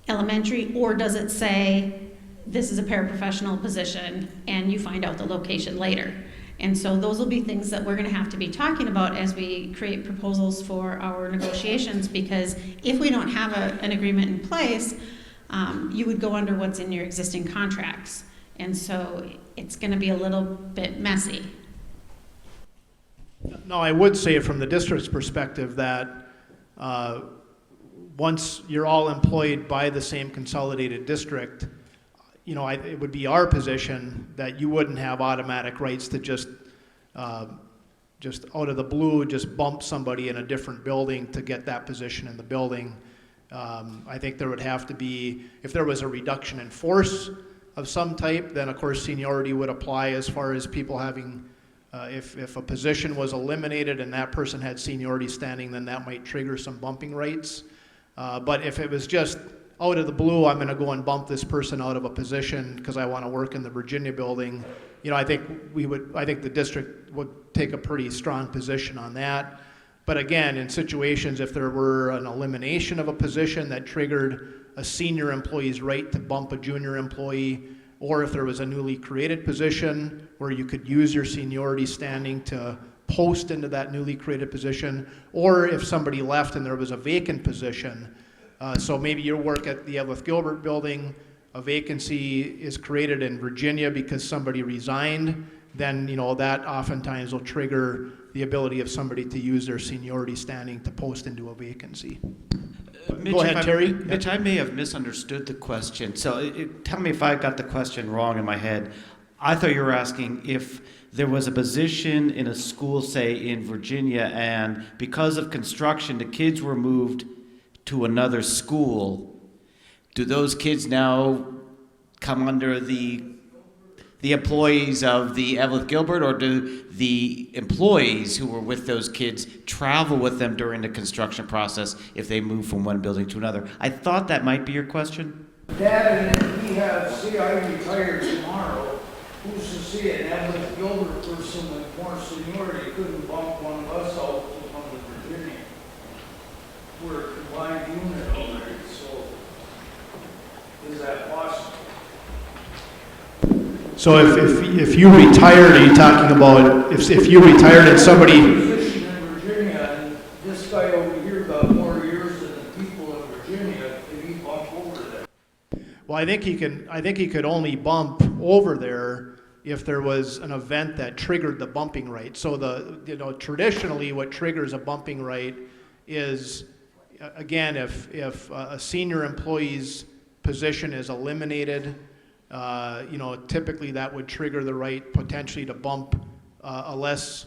elementary, or does it say this is a paraprofessional position and you find out the location later? And so those will be things that we're going to have to be talking about as we create proposals for our negotiations, because if we don't have an agreement in place, you would go under what's in your existing contracts. And so it's going to be a little bit messy. No, I would say from the district's perspective that once you're all employed by the same consolidated district, it would be our position that you wouldn't have automatic rights to just out of the blue, just bump somebody in a different building to get that position in the building. I think there would have to be, if there was a reduction in force of some type, then of course seniority would apply as far as people having, if a position was eliminated and that person had seniority standing, then that might trigger some bumping rights. But if it was just out of the blue, I'm going to go and bump this person out of a position because I want to work in the Virginia building, I think the district would take a pretty strong position on that. But again, in situations, if there were an elimination of a position that triggered a senior employee's right to bump a junior employee, or if there was a newly created position where you could use your seniority standing to post into that newly created position, or if somebody left and there was a vacant position. So maybe you work at the Eveleth Gilbert building, a vacancy is created in Virginia because somebody resigned, then that oftentimes will trigger the ability of somebody to use their seniority standing to post into a vacancy. Mitch, Go ahead, Terry. Mitch, I may have misunderstood the question. So tell me if I got the question wrong in my head. I thought you were asking if there was a position in a school, say in Virginia, and because of construction, the kids were moved to another school. Do those kids now come under the employees of the Eveleth Gilbert, or do the employees who were with those kids travel with them during the construction process if they move from one building to another? I thought that might be your question. Dad, and if we have, say I retire tomorrow, who's to say an Eveleth Gilbert person with more seniority couldn't bump one of us out to come to Virginia? We're a combined unit already, so is that possible? So if you retired, are you talking about if you retired and somebody? Position in Virginia, and this guy over here got more years than the people in Virginia, can he bump over there? Well, I think he could only bump over there if there was an event that triggered the bumping right. So traditionally what triggers a bumping right is, again, if a senior employee's position is eliminated, typically that would trigger the right potentially to bump a less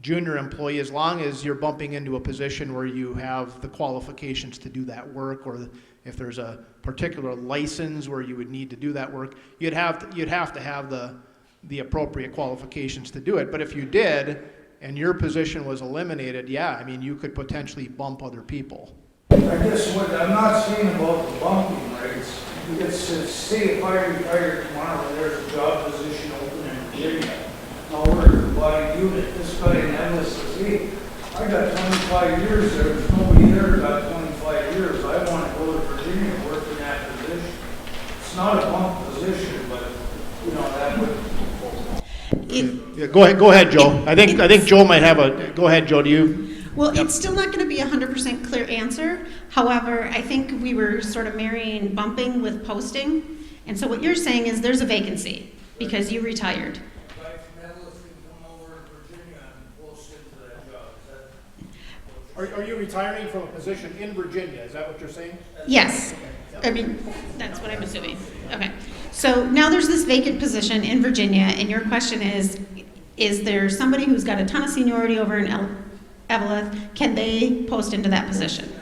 junior employee, as long as you're bumping into a position where you have the qualifications to do that work, or if there's a particular license where you would need to do that work, you'd have to have the appropriate qualifications to do it. But if you did and your position was eliminated, you could potentially bump other people. I guess what I'm not saying about the bumping rights, it's say if I retire tomorrow, there's a job position open in Virginia. Now we're a combined unit. This guy in Eveleth says, hey, I got 25 years there. There's nobody there that got 25 years. I want to go to Virginia. not a bump position, but, you know, that would, Yeah, go ahead, Joe. I think Joe might have go ahead, Joe, do you? Well, it's still not going to be a 100% clear answer. However, I think we were sort of marrying bumping with posting. And so what you're saying is there's a vacancy because you retired. a guy from Eveleth can come over to Virginia and post into that job. Is that? Are you retiring from a position in Virginia? Is that what you're saying? Yes. I mean, that's what I'm assuming. Okay. So now there's this vacant position in Virginia, and your question is there somebody who's got a ton of seniority over in Eveleth? Can they post into that position?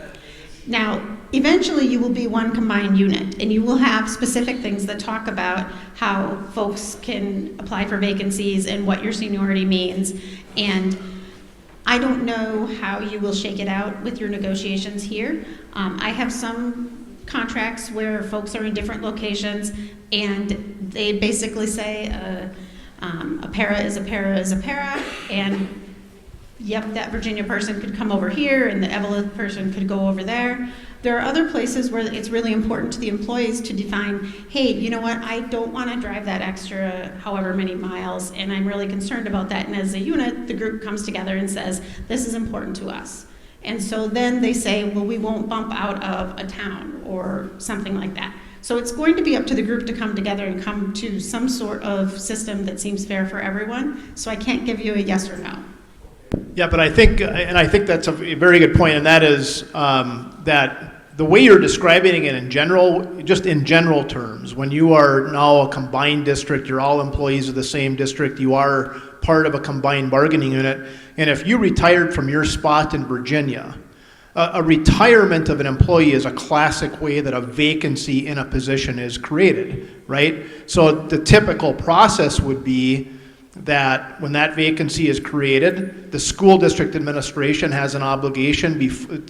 Now, eventually you will be one combined unit, and you will have specific things that talk about how folks can apply for vacancies and what your seniority means. And I don't know how you will shake it out with your negotiations here. I have some contracts where folks are in different locations, and they basically say a para is a para is a para, and yep, that Virginia person could come over here and the Eveleth person could go over there. There are other places where it's really important to the employees to define, hey, you know what, I don't want to drive that extra however many miles, and I'm really concerned about that. And as a unit, the group comes together and says, this is important to us. And so then they say, well, we won't bump out of a town or something like that. So it's going to be up to the group to come together and come to some sort of system that seems fair for everyone. So I can't give you a yes or no. Yeah, but I think that's a very good point, and that is that the way you're describing it in general, just in general terms, when you are now a combined district, you're all employees of the same district, you are part of a combined bargaining unit, and if you retired from your spot in Virginia, a retirement of an employee is a classic way that a vacancy in a position is created, right? So the typical process would be that when that vacancy is created, the school district administration has an obligation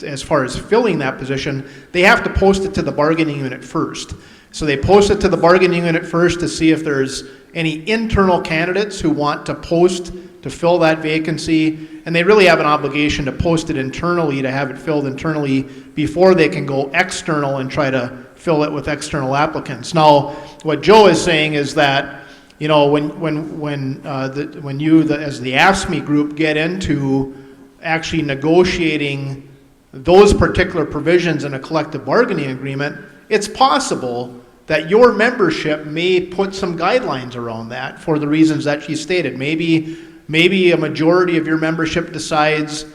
as far as filling that position. They have to post it to the bargaining unit first. So they post it to the bargaining unit first to see if there's any internal candidates who want to post to fill that vacancy, and they really have an obligation to post it internally, to have it filled internally before they can go external and try to fill it with external applicants. Now, what Joe is saying is that, you know, when you, as the AFSCME group, get into actually negotiating those particular provisions in a collective bargaining agreement, it's possible that your membership may put some guidelines around that for the reasons that she stated. Maybe a majority of your membership decides,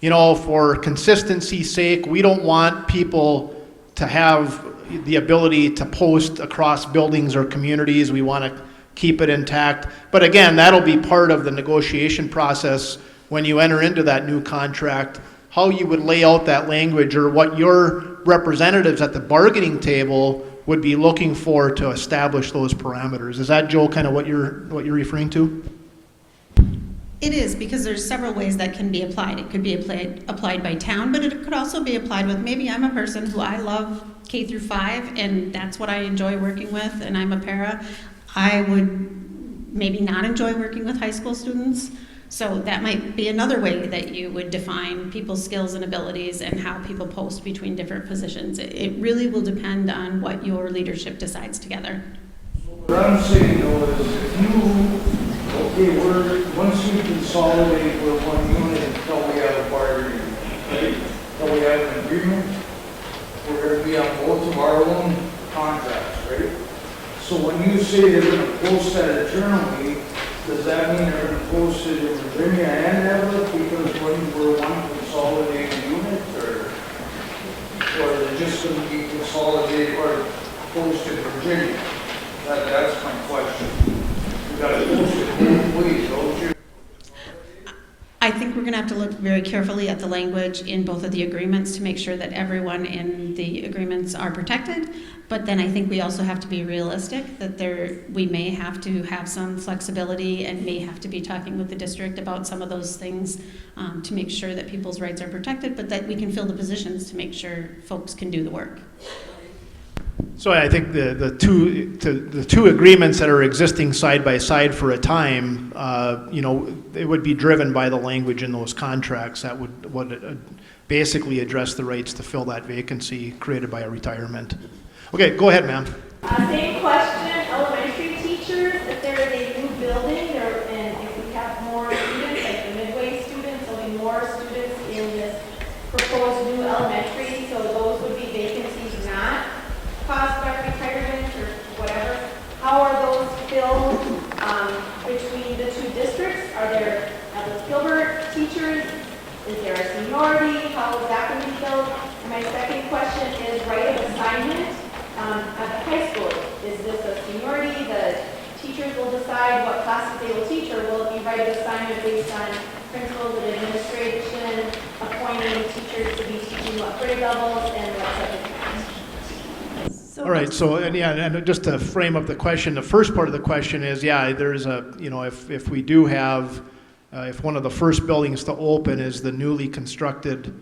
you know, for consistency's sake, we don't want people to have the ability to post across buildings or communities. We want to keep it intact. But again, that'll be part of the negotiation process when you enter into that new contract, how you would lay out that language or what your representatives at the bargaining table would be looking for to establish those parameters. Is that, Joel, kind of what you're referring to? It is, because there's several ways that can be applied. It could be applied by town, but it could also be applied with, maybe I'm a person who I love K through 5, and that's what I enjoy working with, and I'm a para. I would maybe not enjoy working with high school students, so that might be another way that you would define people's skills and abilities and how people post between different positions. It really will depend on what your leadership decides together. what I'm saying though is if you, once you consolidate with one unit until we have a bargaining, right? Until we have an agreement, we're going to be on both of our own contracts, right? So when you say they're going to post that internally, does that mean they're going to post it in Virginia and Eveleth because we're one consolidated unit, or are they just going to be consolidated or posted in Virginia? That's my question. You got to post it both ways, don't you? I think we're going to have to look very carefully at the language in both of the agreements to make sure that everyone in the agreements are protected. But then I think we also have to be realistic that we may have to have some flexibility and may have to be talking with the district about some of those things to make sure that people's rights are protected, but that we can fill the positions to make sure folks can do the work. So I think the two agreements that are existing side by side for a time, you know, it would be driven by the language in those contracts that would basically address the rights to fill that vacancy created by a retirement. Okay, go ahead, ma'am. Same question, elementary teachers, if there is a new building, and if we have more students, like the midway students, there'll be more students in this proposed new elementary, so those would be vacancies not caused by retirement or whatever. How are those filled between the two districts? Are there Eveleth Gilbert teachers? Is there a seniority? How is that going to be filled? And my second question is right of assignment at the high school. Is this a seniority? The teachers will decide what classes they will teach, or will it be right of assignment based on principals and administration appointing teachers to be teaching what grade levels and what subject matters? All right, so, and yeah, and just to frame up the question, the first part of the question is, yeah, there's a, you know, if we do have, if one of the first buildings to open is the newly constructed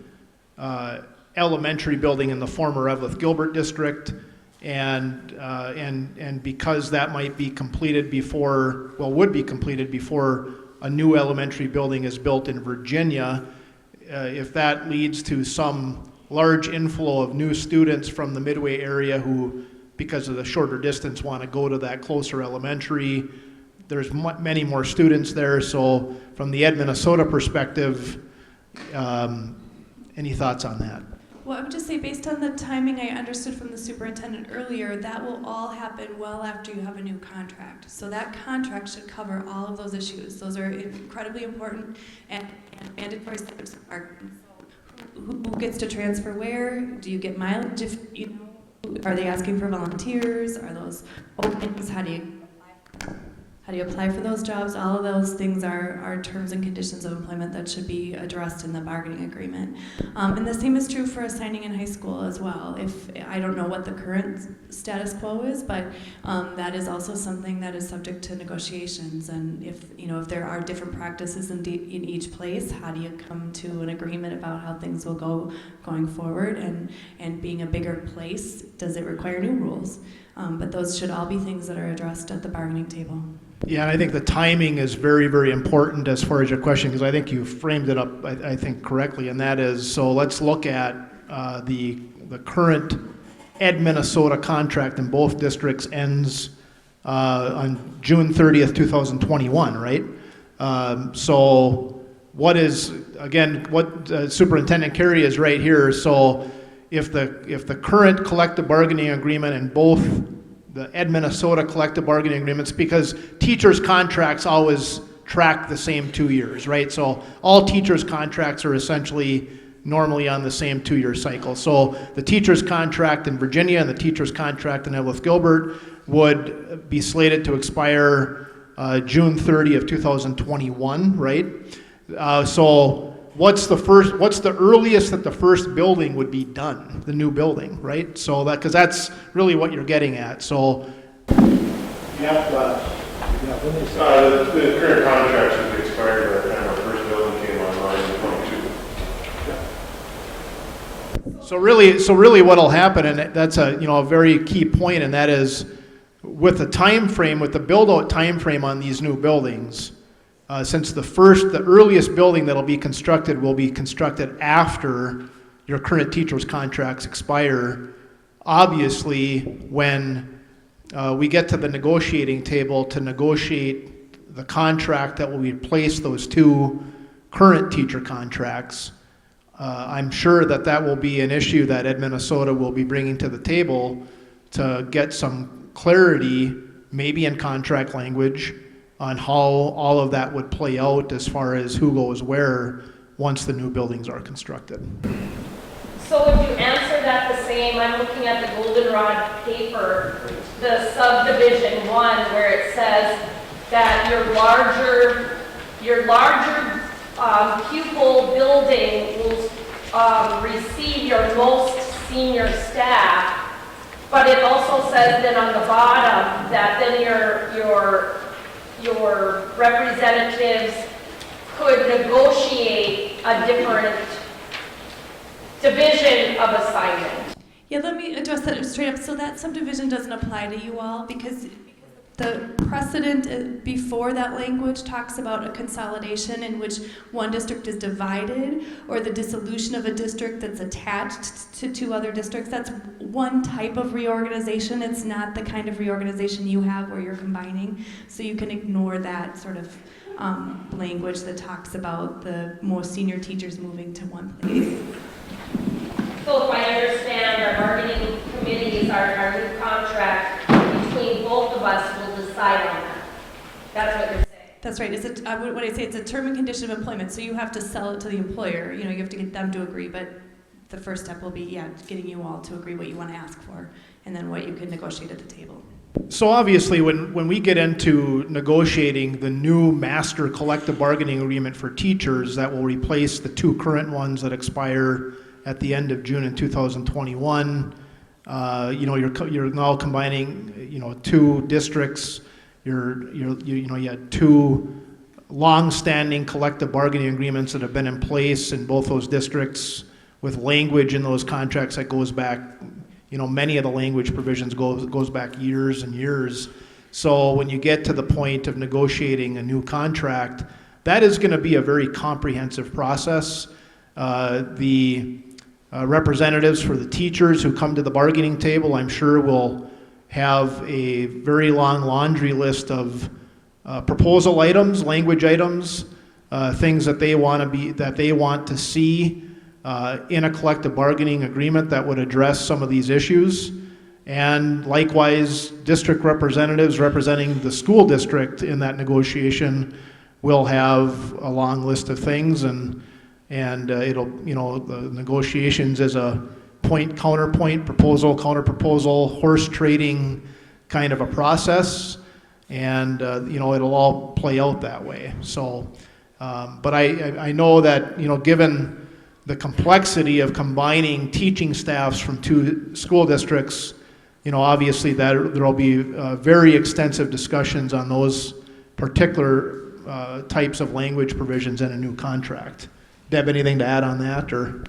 elementary building in the former Eveleth Gilbert district, and because that might be completed before, well, would be completed before a new elementary building is built in Virginia, if that leads to some large inflow of new students from the Midway area who, because of the shorter distance, want to go to that closer elementary, there's many more students there. So from the Ed Minnesota perspective, any thoughts on that? Well, I would just say, based on the timing I understood from the superintendent earlier, that will all happen well after you have a new contract. So that contract should cover all of those issues. Those are incredibly important and mandatory steps. Who gets to transfer where? Do you get mileage? If you know, are they asking for volunteers? Are those openings? How do you apply for those jobs? All of those things are terms and conditions of employment that should be addressed in the bargaining agreement. And the same is true for assigning in high school as well. If I don't know what the current status quo is, but that is also something that is subject to negotiations. And if there are different practices in each place, how do you come to an agreement about how things will go going forward? And being a bigger place, does it require new rules? But those should all be things that are addressed at the bargaining table. Yeah, and I think the timing is very, very important as far as your question, because I think you framed it up, I think, correctly, and that is, so let's look at the current Ed Minnesota contract in both districts ends on June 30th, 2021, right? So what is, again, what Superintendent Carey is right here, so if the current collective bargaining agreement in both the Ed Minnesota collective bargaining agreements, because teachers' contracts always track the same 2 years, right? So all teachers' contracts are essentially normally on the same 2-year cycle. So the teacher's contract in Virginia and the teacher's contract in Eveleth Gilbert would be slated to expire June 30 of 2021, right? So what's the earliest that the first building would be done, the new building, right? So that, because that's really what you're getting at. So the current contract should be expired by the time our first building came online in 22. So really what'll happen, and that's a very key point, and that is with the time frame, with the build-out time frame on these new buildings, since the earliest building that'll be constructed will be constructed after your current teachers' contracts expire, obviously when we get to the negotiating table to negotiate the contract that will replace those two current teacher contracts, I'm sure that will be an issue that Ed Minnesota will be bringing to the table to get some clarity, maybe in contract language, on how all of that would play out as far as who goes where once the new buildings are constructed. So would you answer that the same? I'm looking at the goldenrod paper, the subdivision 1, where it says that your larger pupil building will receive your most senior staff, but it also says then on the bottom that then your representatives could negotiate a different division of assignment. Yeah, let me address that straight up. So that subdivision doesn't apply to you all because The precedent before that language talks about a consolidation in which one district is divided, or the dissolution of a district that's attached to two other districts. That's one type of reorganization. It's not the kind of reorganization you have where you're combining. So you can ignore that sort of language that talks about the most senior teachers moving to one place. So if I understand, our bargaining committees, our new contract between both of us will decide on that. That's what you're saying. That's right. What I say, it's a term and condition of employment. So you have to sell it to the employer. You have to get them to agree. But the first step will be, getting you all to agree what you want to ask for, and then what you can negotiate at the table. So obviously, when we get into negotiating the new master collective bargaining agreement for teachers that will replace the two current ones that expire at the end of June in 2021, you're now combining, two districts. You had two long-standing collective bargaining agreements that have been in place in both those districts with language in those contracts that goes back. Many of the language provisions goes back years and years. So when you get to the point of negotiating a new contract, that is going to be a very comprehensive process. The representatives for the teachers who come to the bargaining table, I'm sure, will have a very long laundry list of proposal items, language items, things that they want to see in a collective bargaining agreement that would address some of these issues. And likewise, district representatives representing the school district in that negotiation will have a long list of things, and it'll, the negotiations as a point, counterpoint, proposal, counterproposal, horse trading kind of a process, and it'll all play out that way. So, but I know that, given the complexity of combining teaching staffs from two school districts, obviously that there will be very extensive discussions on those particular types of language provisions in a new contract. Deb, anything to add on that? Or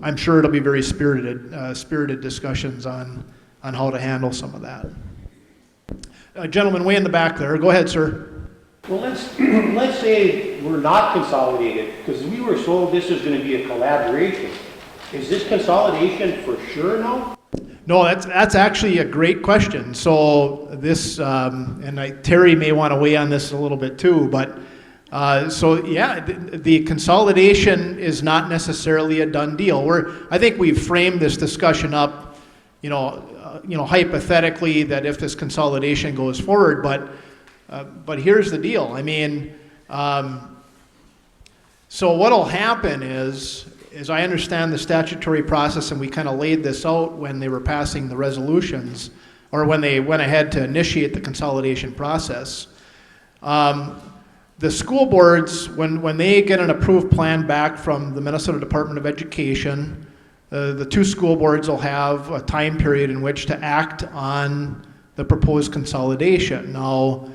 I'm sure it'll be very spirited discussions on how to handle some of that. Gentleman way in the back there, go ahead, sir. Well, let's say we're not consolidated, because we were told this was going to be a collaboration. Is this consolidation for sure now? No, that's actually a great question. So this, Terry may want to weigh on this a little bit too, but the consolidation is not necessarily a done deal. I think we've framed this discussion up, hypothetically, that if this consolidation goes forward, but here's the deal. I mean, so what'll happen is, as I understand the statutory process, and we kind of laid this out when they were passing the resolutions, or when they went ahead to initiate the consolidation process. The school boards, when they get an approved plan back from the Minnesota Department of Education, the two school boards will have a time period in which to act on the proposed consolidation. Now,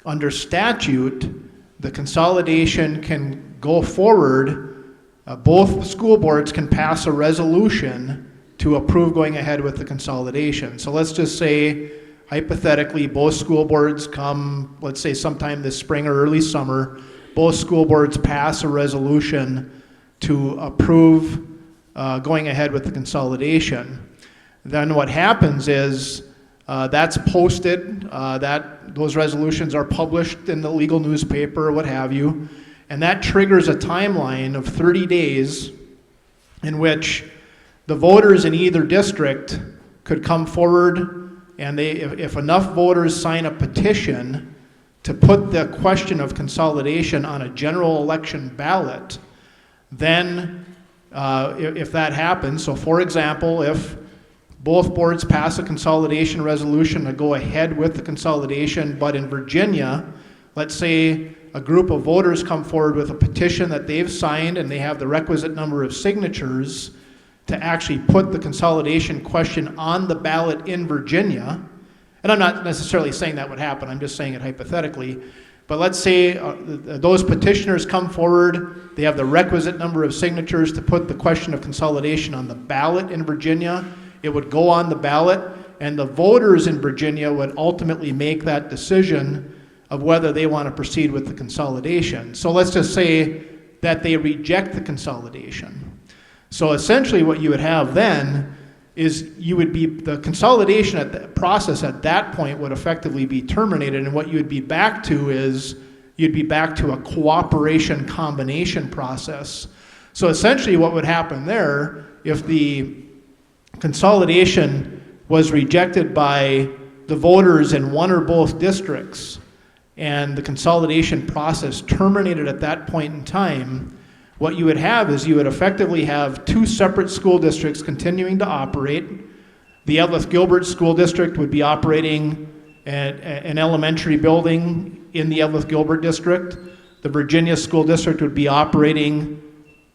under statute, the consolidation can go forward. Both school boards can pass a resolution to approve going ahead with the consolidation. So let's just say, hypothetically, both school boards come, let's say sometime this spring or early summer, both school boards pass a resolution to approve going ahead with the consolidation. Then what happens is that's posted, those resolutions are published in the legal newspaper or what have you, and that triggers a timeline of 30 days in which the voters in either district could come forward, and if enough voters sign a petition to put the question of consolidation on a general election ballot, then if that happens, so for example, if both boards pass a consolidation resolution to go ahead with the consolidation, but in Virginia, let's say a group of voters come forward with a petition that they've signed and they have the requisite number of signatures to actually put the consolidation question on the ballot in Virginia. And I'm not necessarily saying that would happen, I'm just saying it hypothetically. But let's say those petitioners come forward, they have the requisite number of signatures to put the question of consolidation on the ballot in Virginia. It would go on the ballot, and the voters in Virginia would ultimately make that decision of whether they want to proceed with the consolidation. So let's just say that they reject the consolidation. So essentially what you would have then is the consolidation process at that point would effectively be terminated, and what you would be back to is you'd be back to a cooperation combination process. So essentially what would happen there, if the consolidation was rejected by the voters in one or both districts, and the consolidation process terminated at that point in time, what you would have is you would effectively have two separate school districts continuing to operate. The Eveleth Gilbert School District would be operating an elementary building in the Eveleth Gilbert District. The Virginia School District would be operating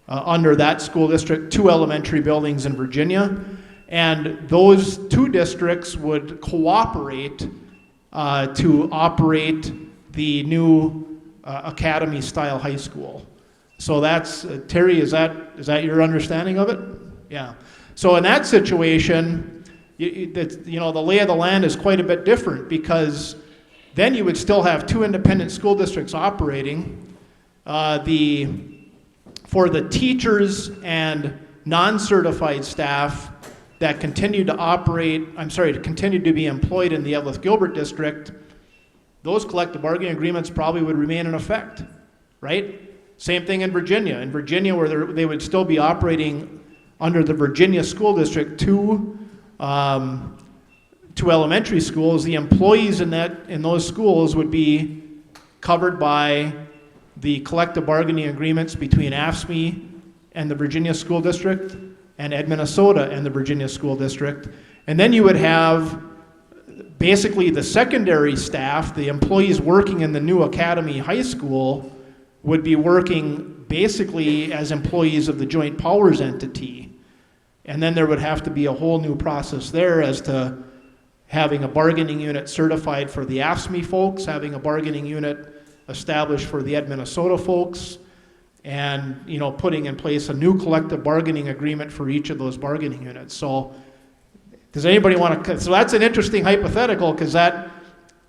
under that school district 2 elementary buildings in Virginia. And those 2 districts would cooperate to operate the new academy-style high school. So that's, Terry, is that your understanding of it? Yeah. So in that situation, the lay of the land is quite a bit different, because then you would still have 2 independent school districts operating. For the teachers and non-certified staff that continue to be employed in the Eveleth Gilbert District, those collective bargaining agreements probably would remain in effect, right? Same thing in Virginia. In Virginia, where they would still be operating under the Virginia School District, 2 elementary schools, the employees in those schools would be covered by the collective bargaining agreements between AFSCME and the Virginia School District, and Ed Minnesota and the Virginia School District. And then you would have basically the secondary staff, the employees working in the new academy high school, would be working basically as employees of the joint powers entity. And then there would have to be a whole new process there as to having a bargaining unit certified for the AFSCME folks, having a bargaining unit established for the Ed Minnesota folks, and putting in place a new collective bargaining agreement for each of those bargaining units. So does anybody want to, so that's an interesting hypothetical, because that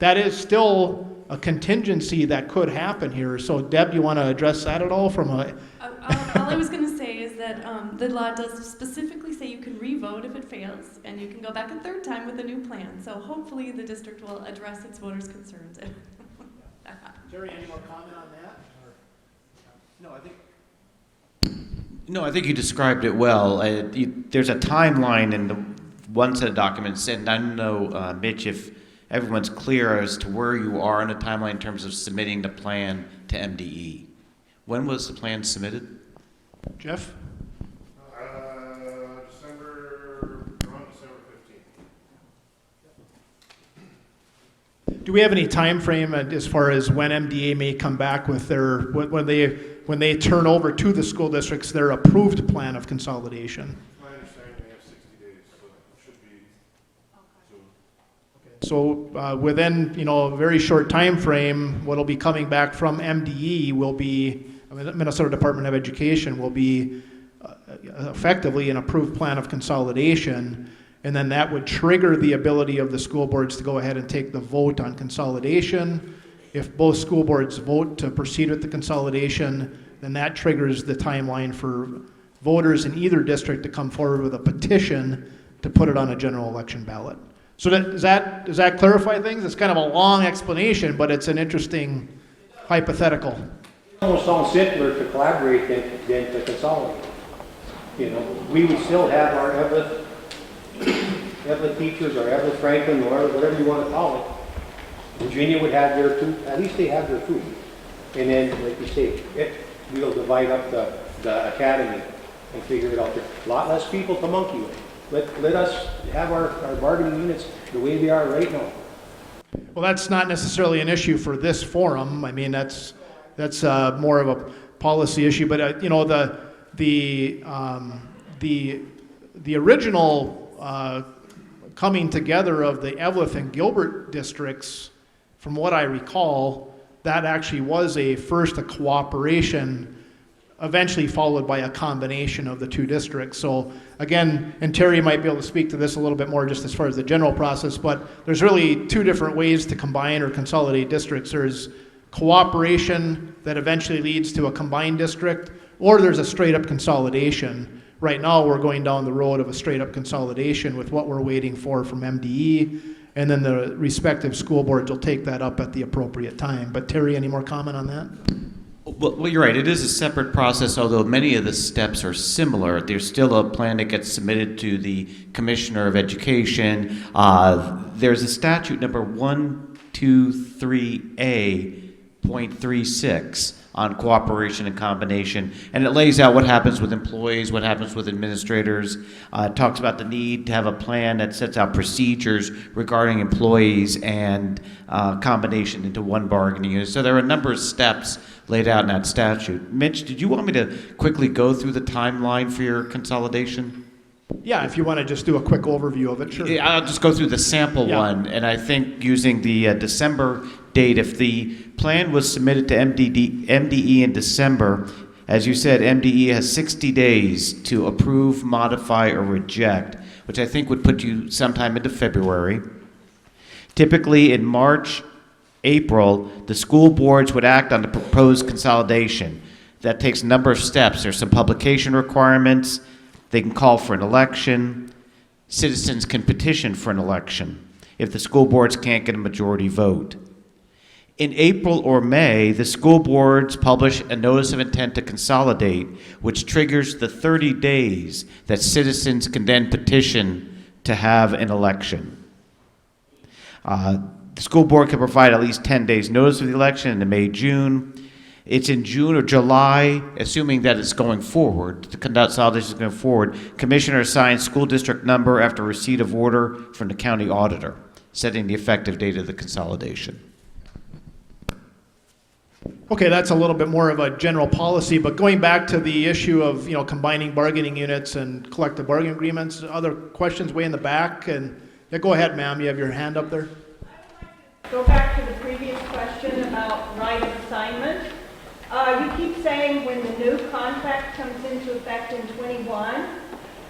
is still a contingency that could happen here. So Deb, you want to address that at all from a... All I was going to say is that the law does specifically say you can re-vote if it fails, and you can go back a 3rd time with a new plan. So hopefully the district will address its voters' concerns. Jerry, any more comment on that? No, I think you described it well. There's a timeline in the one set of documents, and I don't know, Mitch, if everyone's clear as to where you are in the timeline in terms of submitting the plan to MDE. When was the plan submitted? Jeff? Around December 15th. Do we have any time frame as far as when MDA may come back with when they turn over to the school districts their approved plan of consolidation? My understanding, we have 60 days, so it should be soon. So within a very short time frame, what will be coming back from MDE will be, Minnesota Department of Education will be effectively an approved plan of consolidation, and then that would trigger the ability of the school boards to go ahead and take the vote on consolidation. If both school boards vote to proceed with the consolidation, then that triggers the timeline for voters in either district to come forward with a petition to put it on a general election ballot. So does that clarify things? It's kind of a long explanation, but it's an interesting hypothetical. It almost sounds simpler to collaborate than to consolidate. We would still have our Eveleth teachers, or Eveleth Franklin, or whatever you want to call it. Virginia would have their 2, at least they have their 2. And then, like you say, we'll divide up the academy and figure it out there. A lot less people to monkey with. Let us have our bargaining units the way they are right now. Well, that's not necessarily an issue for this forum. I mean, that's more of a policy issue. But the original coming together of the Eveleth and Gilbert districts, from what I recall, that actually was first a cooperation eventually followed by a combination of the two districts. So again, and Terry might be able to speak to this a little bit more just as far as the general process, but there's really two different ways to combine or consolidate districts. There's cooperation that eventually leads to a combined district, or there's a straight up consolidation. Right now, we're going down the road of a straight up consolidation with what we're waiting for from MDE, and then the respective school boards will take that up at the appropriate time. But Terry, any more comment on that? Well, you're right. It is a separate process, although many of the steps are similar. There's still a plan that gets submitted to the Commissioner of Education. There's a statute number 123A.36 on cooperation and combination, and it lays out what happens with employees, what happens with administrators. It talks about the need to have a plan that sets out procedures regarding employees and combination into one bargaining unit. So there are a number of steps laid out in that statute. Mitch, did you want me to quickly go through the timeline for your consolidation? Yeah, if you want to just do a quick overview of it, sure. Yeah, I'll just go through the sample one, and I think using the December date, if the plan was submitted to MDE in December, as you said, MDE has 60 days to approve, modify, or reject, which I think would put you sometime into February. Typically in March, April, the school boards would act on the proposed consolidation. That takes a number of steps. There's some publication requirements. They can call for an election. Citizens can petition for an election if the school boards can't get a majority vote. In April or May, the school boards publish a notice of intent to consolidate, which triggers the 30 days that citizens can then petition to have an election. The school board can provide at least 10 days notice of the election in May, June. It's in June or July, assuming that it's going forward, the consolidation is going forward. Commissioner assigns school district number after receipt of order from the county auditor, setting the effective date of the consolidation. Okay, that's a little bit more of a general policy, but going back to the issue of, combining bargaining units and collective bargaining agreements, other questions way in the back? And yeah, go ahead, ma'am, you have your hand up there. Go back to the previous question about right of assignment. You keep saying when the new contract comes into effect in 21.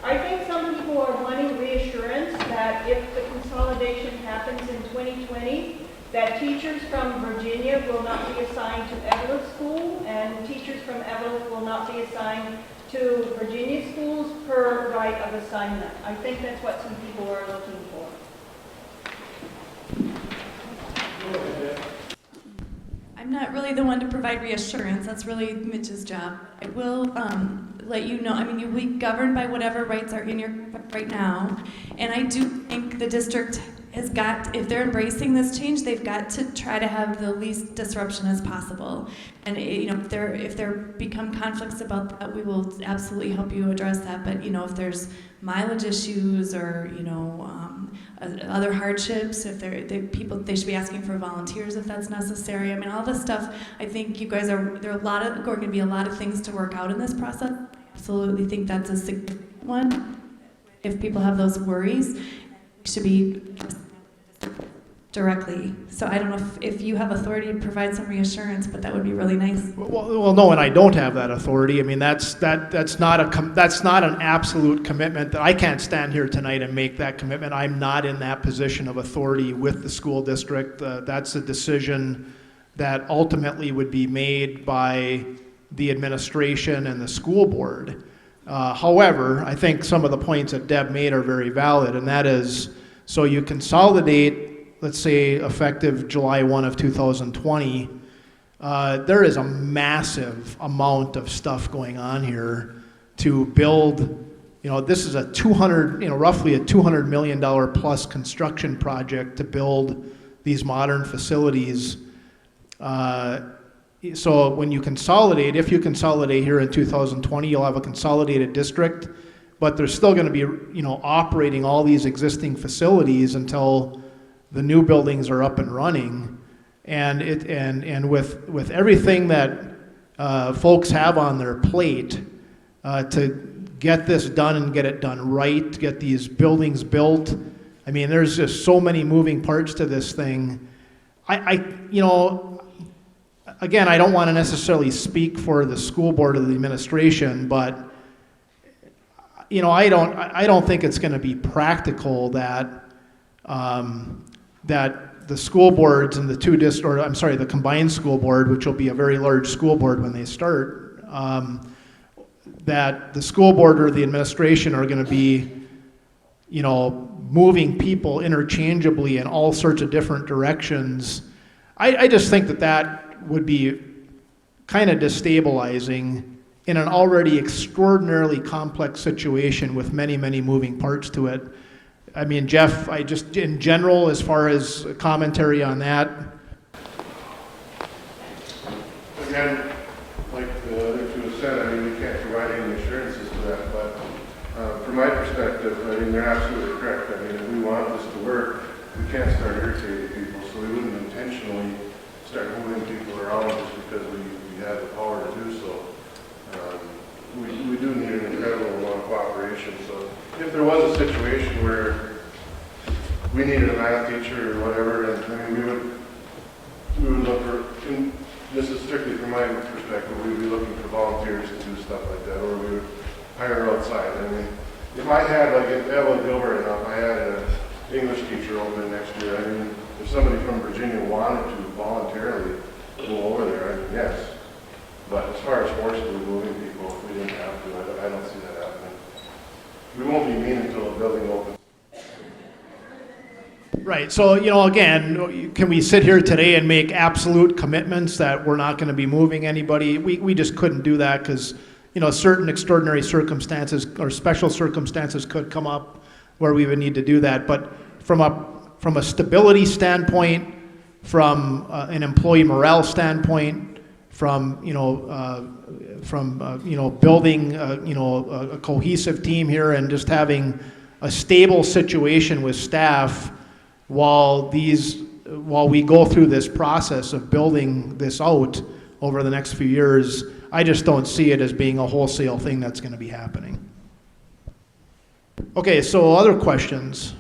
I think some people are wanting reassurance that if the consolidation happens in 2020, that teachers from Virginia will not be assigned to Eveleth School, and teachers from Eveleth will not be assigned to Virginia schools per right of assignment. I think that's what some people are looking for. I'm not really the one to provide reassurance. That's really Mitch's job. I will let you know. I mean, you'll be governed by whatever rights are in your right now. And I do think the district has got, if they're embracing this change, they've got to try to have the least disruption as possible. And if there become conflicts about that, we will absolutely help you address that. But if there's mileage issues or other hardships, if they should be asking for volunteers if that's necessary. I mean, all this stuff. I think you guys are going to be a lot of things to work out in this process. I absolutely think that's a significant one. If people have those worries, it should be directly. So I don't know if you have authority to provide some reassurance, but that would be really nice. Well, no, and I don't have that authority. I mean, that's not an absolute commitment. That I can't stand here tonight and make that commitment. I'm not in that position of authority with the school district. That's a decision that ultimately would be made by the administration and the school board. However, I think some of the points that Deb made are very valid, and that is, so you consolidate, let's say effective July 1 of 2020, there is a massive amount of stuff going on here to build. This is roughly a $200 million plus construction project to build these modern facilities. So when you consolidate, if you consolidate here in 2020, you'll have a consolidated district, but they're still going to be, operating all these existing facilities until the new buildings are up and running. And with everything that folks have on their plate to get this done and get it done right, to get these buildings built, I mean, there's just so many moving parts to this thing. again, I don't want to necessarily speak for the school board or the administration, but I don't think it's going to be practical that that the school boards and the the combined school board, which will be a very large school board when they start, that the school board or the administration are going to be, moving people interchangeably in all sorts of different directions. I just think that would be kind of destabilizing in an already extraordinarily complex situation with many, many moving parts to it. I mean, Jeff, in general, as far as commentary on that. Again, like the other two have said, I mean, we can't provide any assurances to that, but from my perspective, I mean, they're absolutely correct. I mean, if we want this to work, we can't start irritating people, so we wouldn't intentionally start moving people around just because we have the power to do so. We do need an incredible amount of cooperation, so if there was a situation where we needed a math teacher or whatever, and I mean, we would look for, and this is strictly from my perspective, we'd be looking for volunteers to do stuff like that, or we would hire outside. I mean, if I had, like, if Eveleth, Gilbert, and I had an English teacher over there next year, I mean, if somebody from Virginia wanted to voluntarily go over there, I mean, yes. But as far as forcibly moving people, if we didn't have to, I don't see that happening. We won't be mean until the building opens. Right, so, again, can we sit here today and make absolute commitments that we're not going to be moving anybody? We just couldn't do that because, certain extraordinary circumstances or special circumstances could come up where we would need to do that. But from a stability standpoint, from an employee morale standpoint, from building a cohesive team here and just having a stable situation with staff while we go through this process of building this out over the next few years, I just don't see it as being a wholesale thing that's going to be happening. Okay, so other questions?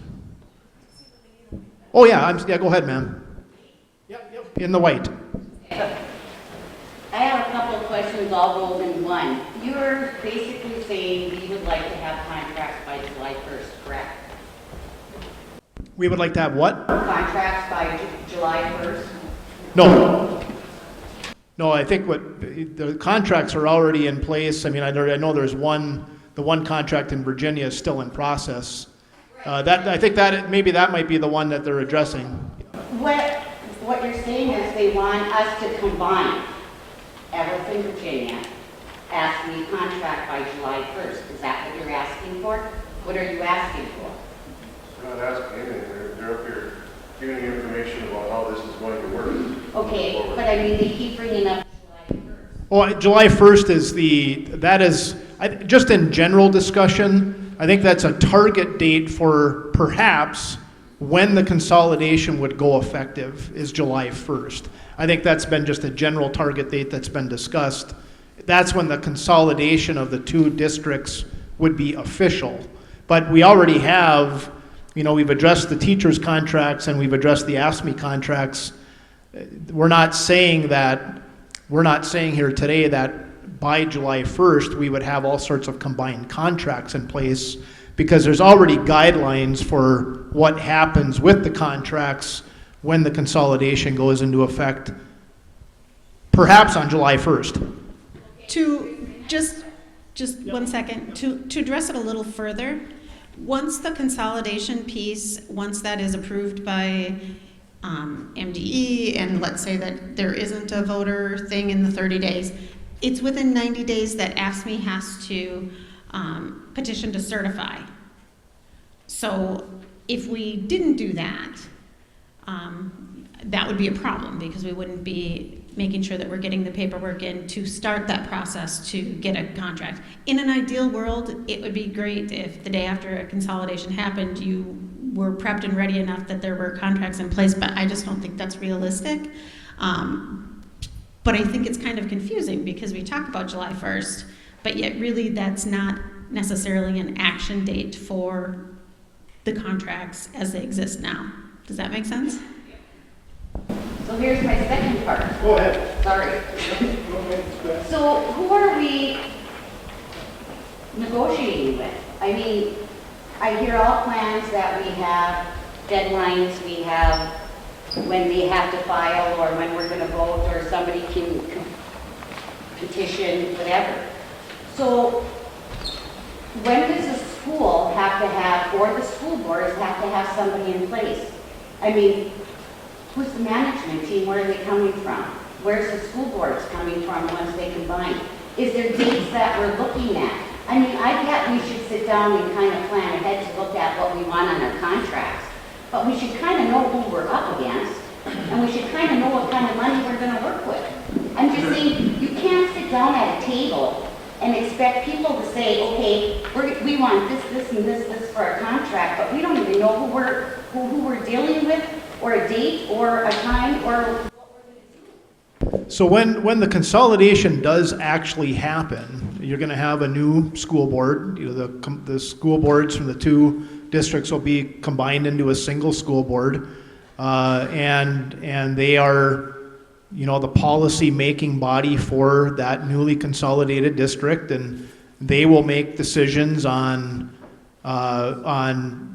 Oh yeah, go ahead, ma'am. Yep. In the white. I have a couple of questions all rolled in one. You're basically saying you would like to have contracts by July 1st, correct? We would like to have what? Contracts by July 1st? No, I think the contracts are already in place. I mean, I know there's the one contract in Virginia is still in process. I think that maybe that might be the one that they're addressing. What you're saying is they want us to combine Eveleth and Virginia, AFSCME contract by July 1st. Is that what you're asking for? What are you asking for? We're not asking anything. They're up here giving you information about how this is going to work. Okay, but I mean, they keep bringing up July 1st. Well, July 1st is just in general discussion, I think that's a target date for perhaps when the consolidation would go effective is July 1st. I think that's been just a general target date that's been discussed. That's when the consolidation of the two districts would be official. But we already have, we've addressed the teachers' contracts and we've addressed the AFSCME contracts. We're not saying here today that by July 1st we would have all sorts of combined contracts in place because there's already guidelines for what happens with the contracts when the consolidation goes into effect, perhaps on July 1st. To just 1 second, to address it a little further, once the consolidation piece, once that is approved by MDE, and let's say that there isn't a voter thing in the 30 days, it's within 90 days that AFSCME has to petition to certify. So if we didn't do that, that would be a problem because we wouldn't be making sure that we're getting the paperwork in to start that process to get a contract. In an ideal world, it would be great if the day after a consolidation happened, you were prepped and ready enough that there were contracts in place, but I just don't think that's realistic. But I think it's kind of confusing because we talk about July 1st, but yet really that's not necessarily an action date for the contracts as they exist now. Does that make sense? So here's my second part. Go ahead. Sorry. So who are we negotiating with? I mean, I hear all plans that we have, deadlines we have, when we have to file or when we're going to vote or somebody can petition, whatever. So when does the school have to have, or the school boards have to have somebody in place? I mean, who's the management team? Where are they coming from? Where's the school boards coming from once they combine? Is there dates that we're looking at? I mean, I get we should sit down and kind of plan ahead to look at what we want on our contracts, but we should kind of know who we're up against, and we should kind of know what kind of money we're going to work with. I'm just saying, you can't sit down at a table and expect people to say, okay, we want this, and this for our contract, but we don't even know who we're dealing with, or a date, or a time, or. So when the consolidation does actually happen, you're going to have a new school board. You know, the school boards from the two districts will be combined into a single school board, and they are, you know, the policy making body for that newly consolidated district, and they will make decisions on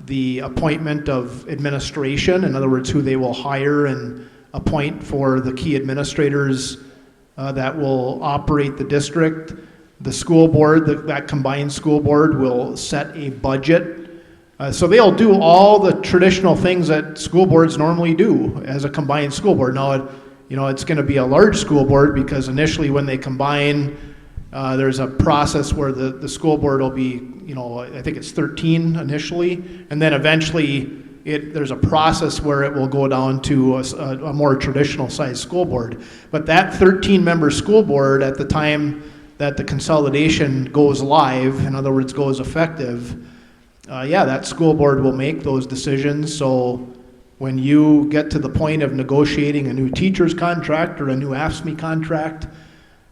the appointment of administration. In other words, who they will hire and appoint for the key administrators that will operate the district. The school board, that combined school board, will set a budget. So they'll do all the traditional things that school boards normally do as a combined school board. Now, it's going to be a large school board because initially when they combine, there's a process where the school board will be, I think it's 13 initially, and then eventually there's a process where it will go down to a more traditional sized school board. But that 13-member school board at the time that the consolidation goes live, in other words, goes effective, that school board will make those decisions. So when you get to the point of negotiating a new teacher's contract or a new AFSCME contract,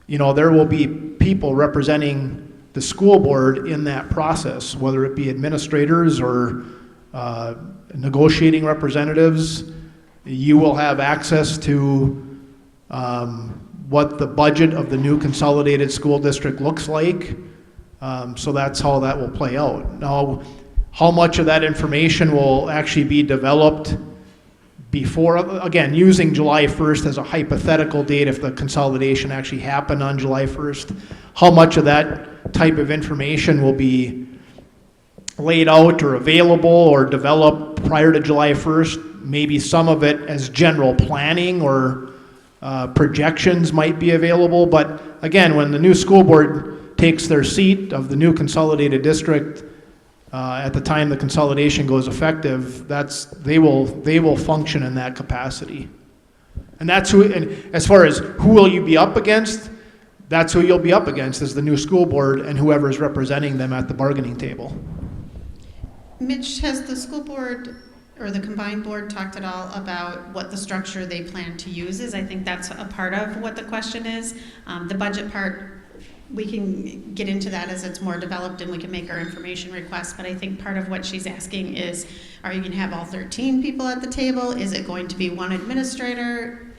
there will be people representing the school board in that process, whether it be administrators or negotiating representatives. You will have access to what the budget of the new consolidated school district looks like. So that's how that will play out. Now, how much of that information will actually be developed before, again, using July 1st as a hypothetical date, if the consolidation actually happened on July 1st, how much of that type of information will be laid out or available or developed prior to July 1st? Maybe some of it as general planning or projections might be available. But again, when the new school board takes their seat of the new consolidated district, at the time the consolidation goes effective, they will function in that capacity. And that's who, and as far as who will you be up against, that's who you'll be up against, is the new school board and whoever is representing them at the bargaining table. Mitch, has the school board or the combined board talked at all about what the structure they plan to use is? I think that's a part of what the question is. The budget part, we can get into that as it's more developed and we can make our information requests, but I think part of what she's asking is, are you going to have all 13 people at the table? Is it going to be one administrator?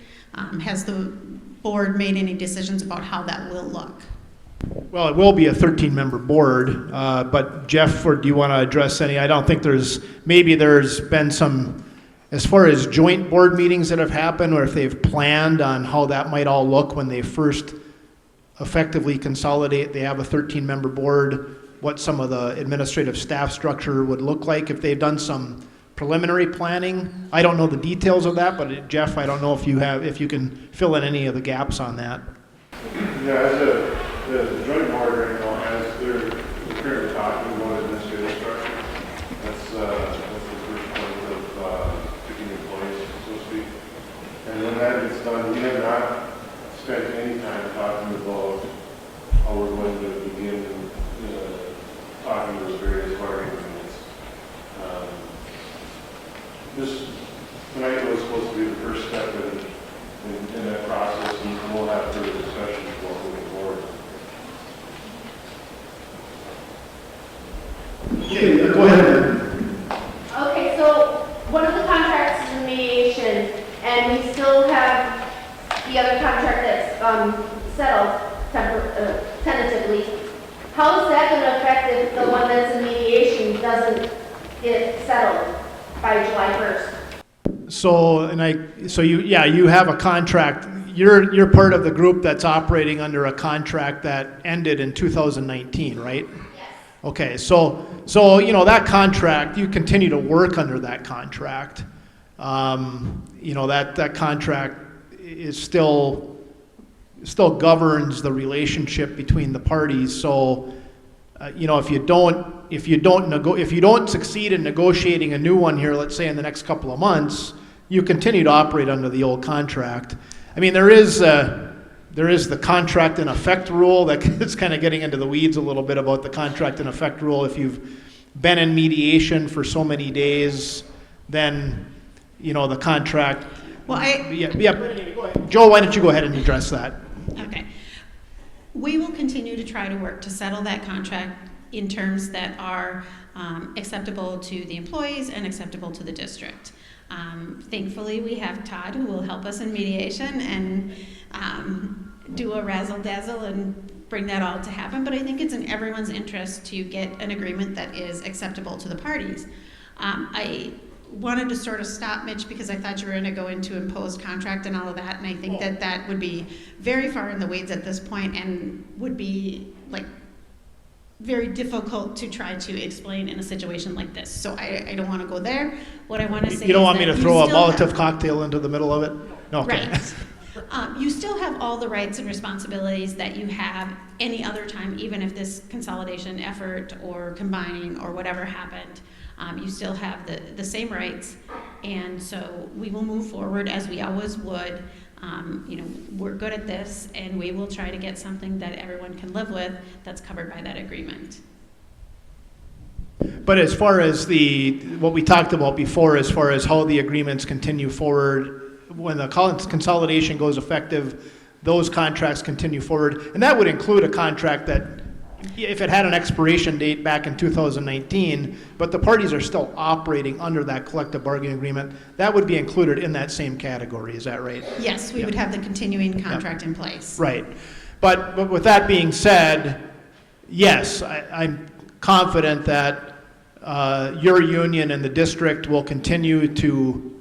Has the board made any decisions about how that will look? Well, it will be a 13-member board, but Jeff, or do you want to address any? I don't think there's been some, as far as joint board meetings that have happened, or if they've planned on how that might all look when they first effectively consolidate, they have a 13-member board, what some of the administrative staff structure would look like. If they've done some preliminary planning, I don't know the details of that, but Jeff, I don't know if you can fill in any of the gaps on that. Yeah, as the joint board right now, as they're currently talking about administrative structure, that's the first point of picking employees, so to speak. And when that gets done, we have not spent any time talking about how we're going to begin talking to those various bargaining units. This tonight was supposed to be the first step in that process, and we'll have further discussions about moving forward. Okay, go ahead. Okay, so one of the contracts is in mediation, and we still have settled tentatively, how is that going to affect if the one that's in mediation doesn't get settled by July 1st? So you have a contract. You're part of the group that's operating under a contract that ended in 2019, right? Yes. Okay, so that contract, you continue to work under that contract. That contract is still governs the relationship between the parties. So, if you don't succeed in negotiating a new one here, let's say in the next couple of months, you continue to operate under the old contract. I mean, there is the contract in effect rule that it's kind of getting into the weeds a little bit about the contract in effect rule. If you've been in mediation for so many days, then the contract. Well, Go ahead. Joe, why don't you go ahead and address that? Okay. We will continue to try to work to settle that contract in terms that are acceptable to the employees and acceptable to the district. Thankfully, we have Todd who will help us in mediation and do a razzle-dazzle and bring that all to happen. But I think it's in everyone's interest to get an agreement that is acceptable to the parties. I wanted to sort of stop, Mitch, because I thought you were going to go into imposed contract and all of that, and I think that would be very far in the weeds at this point and would be very difficult to try to explain in a situation like this. So I don't want to go there. What I want to say You don't is want me that to throw a you still Molotov cocktail into the middle of it? No, okay. Right. You still have all the rights and responsibilities that you have any other time, even if this consolidation effort or combining or whatever happened. You still have the same rights, and so we will move forward as we always would. We're good at this, and we will try to get something that everyone can live with that's covered by that agreement. But as far as what we talked about before, as far as how the agreements continue forward, when the consolidation goes effective, those contracts continue forward. And that would include a contract that, if it had an expiration date back in 2019, but the parties are still operating under that collective bargaining agreement, that would be included in that same category. Is that right? Yes, we would have the continuing contract in place. Right. But with that being said, yes, I'm confident that your union and the district will continue to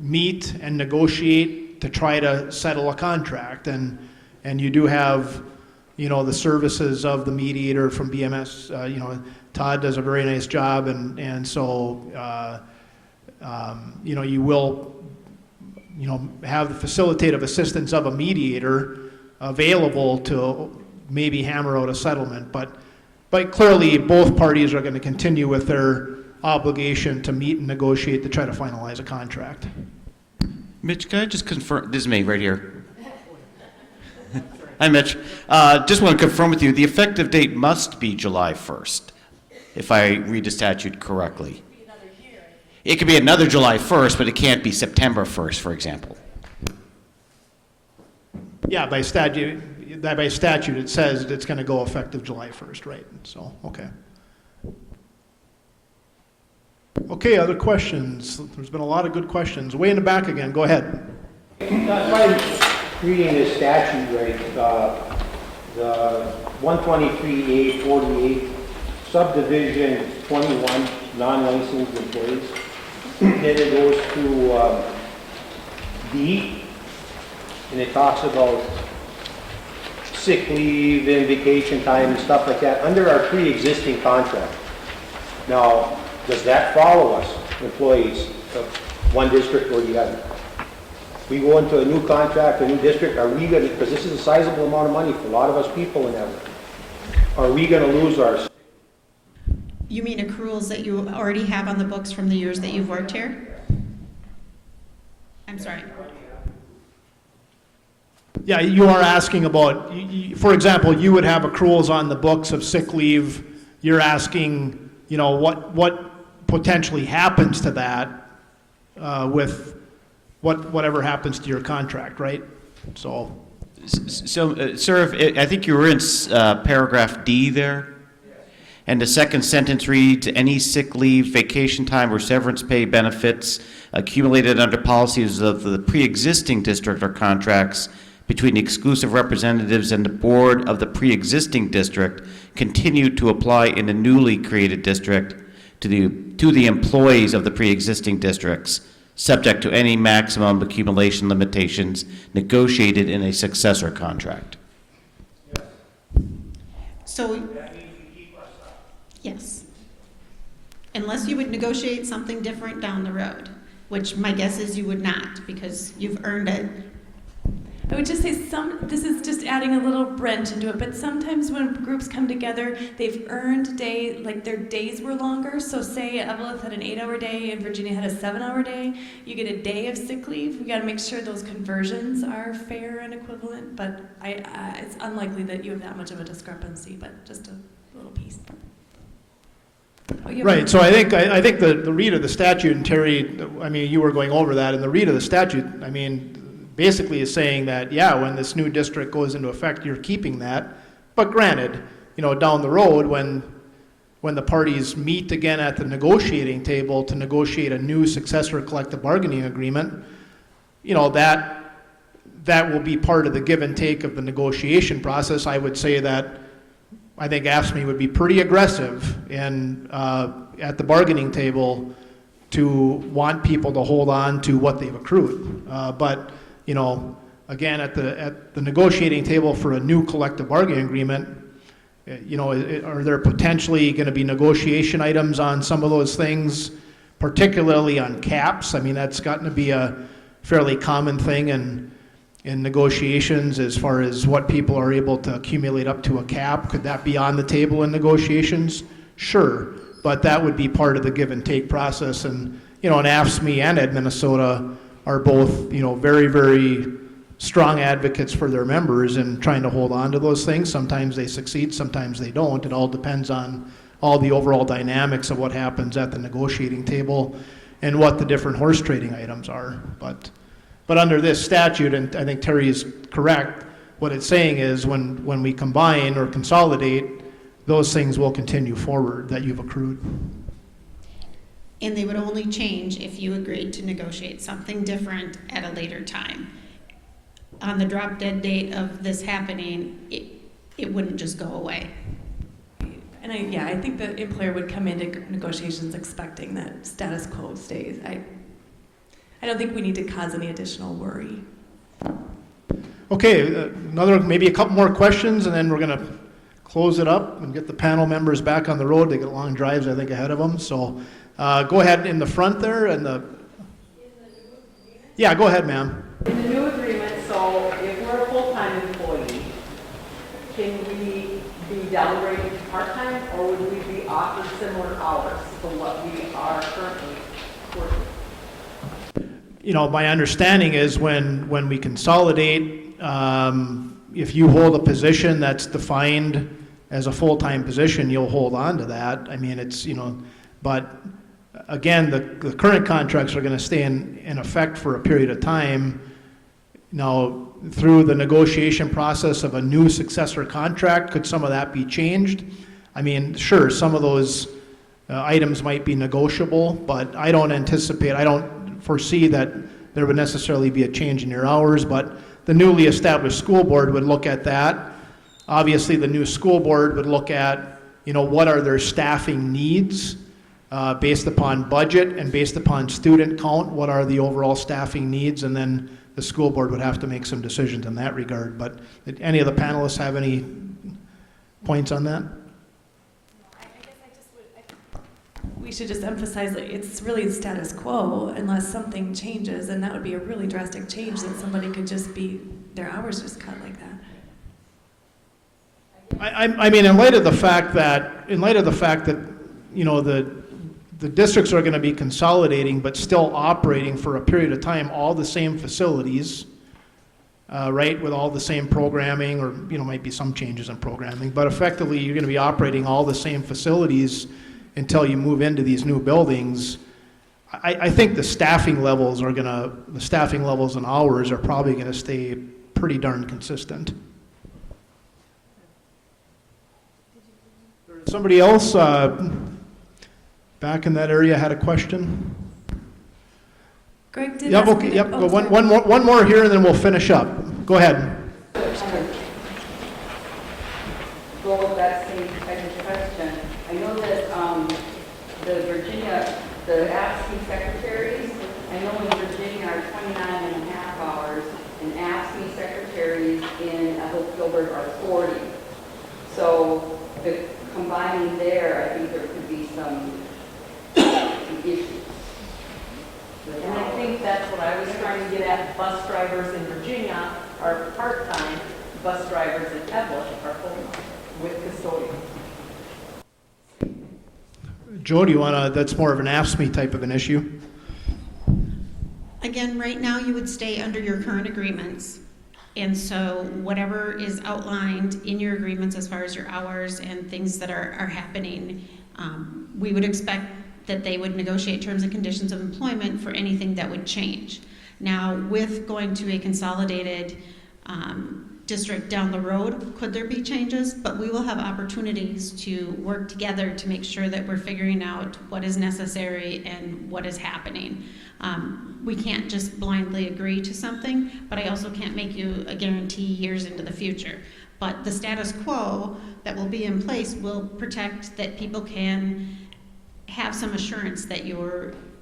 meet and negotiate to try to settle a contract. And you do have the services of the mediator from BMS. Todd does a very nice job, and so you will have the facilitative assistance of a mediator available to maybe hammer out a settlement. But clearly, both parties are going to continue with their obligation to meet and negotiate to try to finalize a contract. Mitch, can I just confirm? This is me right here. Hi, Mitch. Just want to confirm with you, the effective date must be July 1st, if I read the statute correctly. It could be another July 1st, but it can't be September 1st, for example. Yeah, by statute it says that it's going to go effective July 1st, right? So, okay. Okay, other questions? There's been a lot of good questions. Way in the back again, go ahead. If I'm reading this statute right, the 123A48, subdivision 21, non-licensed employees, then it goes to D, and it talks about sick leave and vacation time and stuff like that under our pre-existing contract. Now, does that follow us, employees of one district or the other? We go into a new contract, a new district, are we going to, because this is a sizable amount of money for a lot of us people in Eveleth, are we going to lose our? You mean accruals that you already have on the books from the years that you've worked here? I'm sorry. Yeah, you are asking about, for example, you would have accruals on the books of sick leave. You're asking, what potentially happens to that with whatever happens to your contract, right? So, sir, I think you were in paragraph D there. And the second sentence reads, any sick leave, vacation time, or severance pay benefits accumulated under policies of the pre-existing district or contracts between the exclusive representatives and the board of the pre-existing district continue to apply in the newly created district to the employees of the pre-existing districts, subject to any maximum accumulation limitations negotiated in a successor contract. So, yes. Unless you would negotiate something different down the road, which my guess is you would not, because you've earned it. I would just say this is just adding a little wrench into it, but sometimes when groups come together, they've earned their days were longer. So say Eveleth had an 8-hour day and Virginia had a 7-hour day, you get a day of sick leave. We gotta make sure those conversions are fair and equivalent, but it's unlikely that you have that much of a discrepancy, but just a little piece. Right, so I think the read of the statute, and Terry, I mean, you were going over that, and the read of the statute, I mean, basically is saying that, yeah, when this new district goes into effect, you're keeping that. But granted, down the road, when the parties meet again at the negotiating table to negotiate a new successor collective bargaining agreement, that will be part of the give and take of the negotiation process. I would say that I think AFSCME would be pretty aggressive at the bargaining table to want people to hold on to what they've accrued. But again, at the negotiating table for a new collective bargaining agreement, are there potentially going to be negotiation items on some of those things, particularly on caps? I mean, that's gotten to be a fairly common thing in negotiations as far as what people are able to accumulate up to a cap. Could that be on the table in negotiations? Sure, but that would be part of the give and take process. And, and AFSCME and Ed Minnesota are both, very, very strong advocates for their members and trying to hold on to those things. Sometimes they succeed, sometimes they don't. It all depends on all the overall dynamics of what happens at the negotiating table and what the different horse trading items are. But under this statute, and I think Terry is correct, what it's saying is when we combine or consolidate, those things will continue forward that you've accrued. And they would only change if you agreed to negotiate something different at a later time. On the drop dead date of this happening, it wouldn't just go away. And I think the employer would come into negotiations expecting that status quo stays. I don't think we need to cause any additional worry. Okay, maybe a couple more questions, and then we're going to close it up and get the panel members back on the road. They got long drives, I think, ahead of them. So go ahead in the front there. Yeah, go ahead, ma'am. In the new agreement, so if we're a full-time employee, can we be downgraded to part-time, or would we be offered similar hours to what we are currently working? My understanding is when we consolidate, if you hold a position that's defined as a full-time position, you'll hold on to that. I mean, but again, the current contracts are going to stay in effect for a period of time. Now, through the negotiation process of a new successor contract, could some of that be changed? I mean, sure, some of those items might be negotiable, but I don't foresee that there would necessarily be a change in your hours, but the newly established school board would look at that. Obviously, the new school board would look at, what are their staffing needs based upon budget and based upon student count, what are the overall staffing needs, and then the school board would have to make some decisions in that regard. But did any of the panelists have any points on that? We should just emphasize that it's really status quo unless something changes, and that would be a really drastic change that somebody could just their hours just cut like that. I mean, in light of the fact that the districts are going to be consolidating but still operating for a period of time, all the same facilities, right, with all the same programming, or might be some changes in programming, but effectively you're going to be operating all the same facilities until you move into these new buildings. I think the staffing levels and hours are probably going to stay pretty darn consistent. Somebody else back in that area had a question? Greg did Yep, ask okay, me to- yep. oh, sorry. One more here and then we'll finish up. Go ahead. Go with that same kind of question. I know that the Virginia, the AFSCME secretaries, I know in Virginia are 29.5 hours, and AFSCME secretaries in Gilbert are 40. So combining there, I think there could be some issues. And I think that's what I was trying to get at. Bus drivers in Virginia are part-time, bus drivers in Eveleth are full-time with custodians. Joe, do you want to, that's more of an AFSCME type of an issue. Again, right now you would stay under your current agreements. And so whatever is outlined in your agreements as far as your hours and things that are happening, we would expect that they would negotiate terms and conditions of employment for anything that would change. Now, with going to a consolidated district down the road, could there be changes? But we will have opportunities to work together to make sure that we're figuring out what is necessary and what is happening. We can't just blindly agree to something, but I also can't make you a guarantee years into the future. But the status quo that will be in place will protect that people can have some assurance that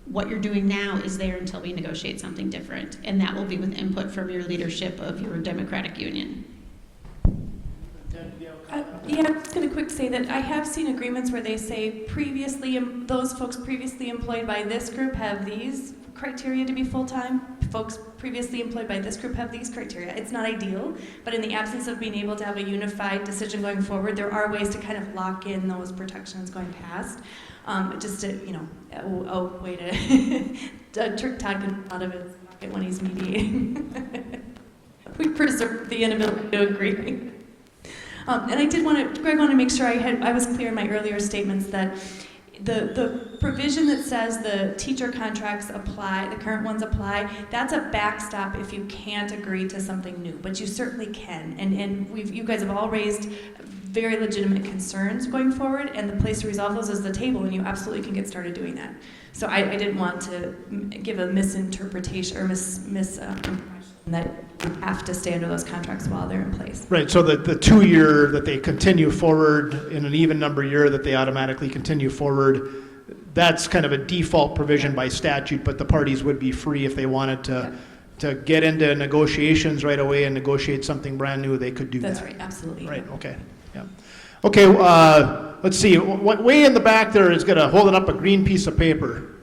what you're doing now is there until we negotiate something different. And that will be with input from your leadership of your Democratic Union. Yeah, I'm just going to quick say that I have seen agreements where they say those folks previously employed by this group have these criteria to be full-time. Folks previously employed by this group have these criteria. It's not ideal, but in the absence of being able to have a unified decision going forward, there are ways to kind of lock in those protections going past. Just to, way to trick Todd out of his pocket when he's mediating. We preserve the inability to agree. And I did Greg wanted to make sure I was clear in my earlier statements that the provision that says the teacher contracts apply, the current ones apply, that's a backstop if you can't agree to something new, but you certainly can. And you guys have all raised very legitimate concerns going forward, and the place to resolve those is the table, and you absolutely can get started doing that. So I didn't want to give a misinterpretation or misimpression that you have to stay under those contracts while they're in place. Right, so the 2 year that they continue forward in an even number year that they automatically continue forward, that's kind of a default provision by statute, but the parties would be free if they wanted to get into negotiations right away and negotiate something brand new, they could do that. That's right, absolutely. Right, okay, yeah. Okay, let's see, what way in the back there is holding up a green piece of paper?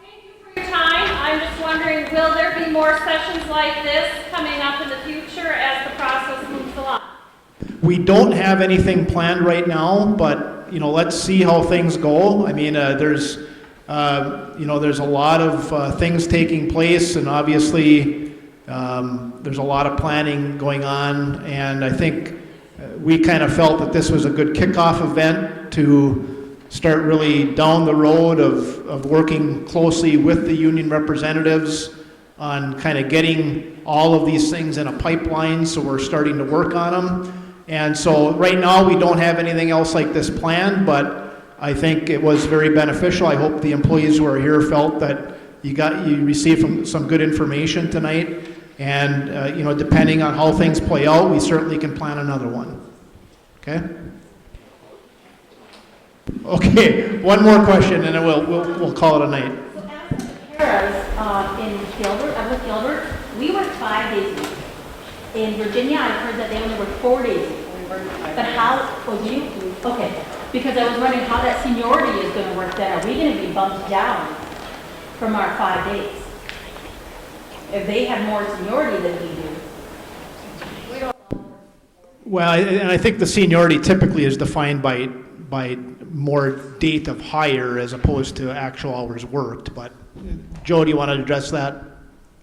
Thank you for your time. I'm just wondering, will there be more sessions like this coming up in the future as the process moves along? We don't have anything planned right now, but let's see how things go. I mean, there's a lot of things taking place, and obviously there's a lot of planning going on, and I think we kind of felt that this was a good kickoff event to start really down the road of working closely with the union representatives on kind of getting all of these things in a pipeline, so we're starting to work on them. And so right now we don't have anything else like this planned, but I think it was very beneficial. I hope the employees who are here felt that you received some good information tonight. And depending on how things play out, we certainly can plan another one. Okay? Okay, one more question and then we'll call it a night. So as for the paras in Gilbert, we work 5 days a week. In Virginia, I've heard that they only work 4 days a week. But how, do you? Okay, because I was wondering how that seniority is going to work then. Are we going to be bumped down from our 5 days? If they have more seniority than we do. Well, and I think the seniority typically is defined by more date of hire as opposed to actual hours worked. But Joe, do you want to address that?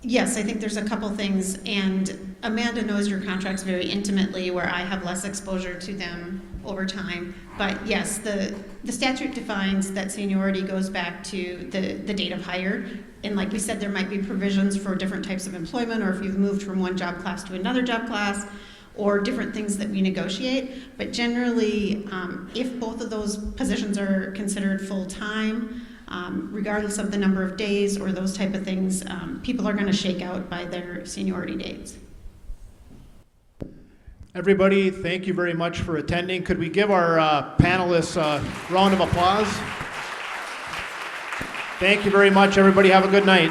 Yes, I think there's a couple things, and Amanda knows your contracts very intimately, where I have less exposure to them over time. But yes, the statute defines that seniority goes back to the date of hire. And like we said, there might be provisions for different types of employment, or if you've moved from one job class to another job class, or different things that we negotiate. But generally, if both of those positions are considered full-time, regardless of the number of days or those type of things, people are going to shake out by their seniority dates. Everybody, thank you very much for attending. Could we give our panelists a round of applause? Thank you very much, everybody. Have a good night.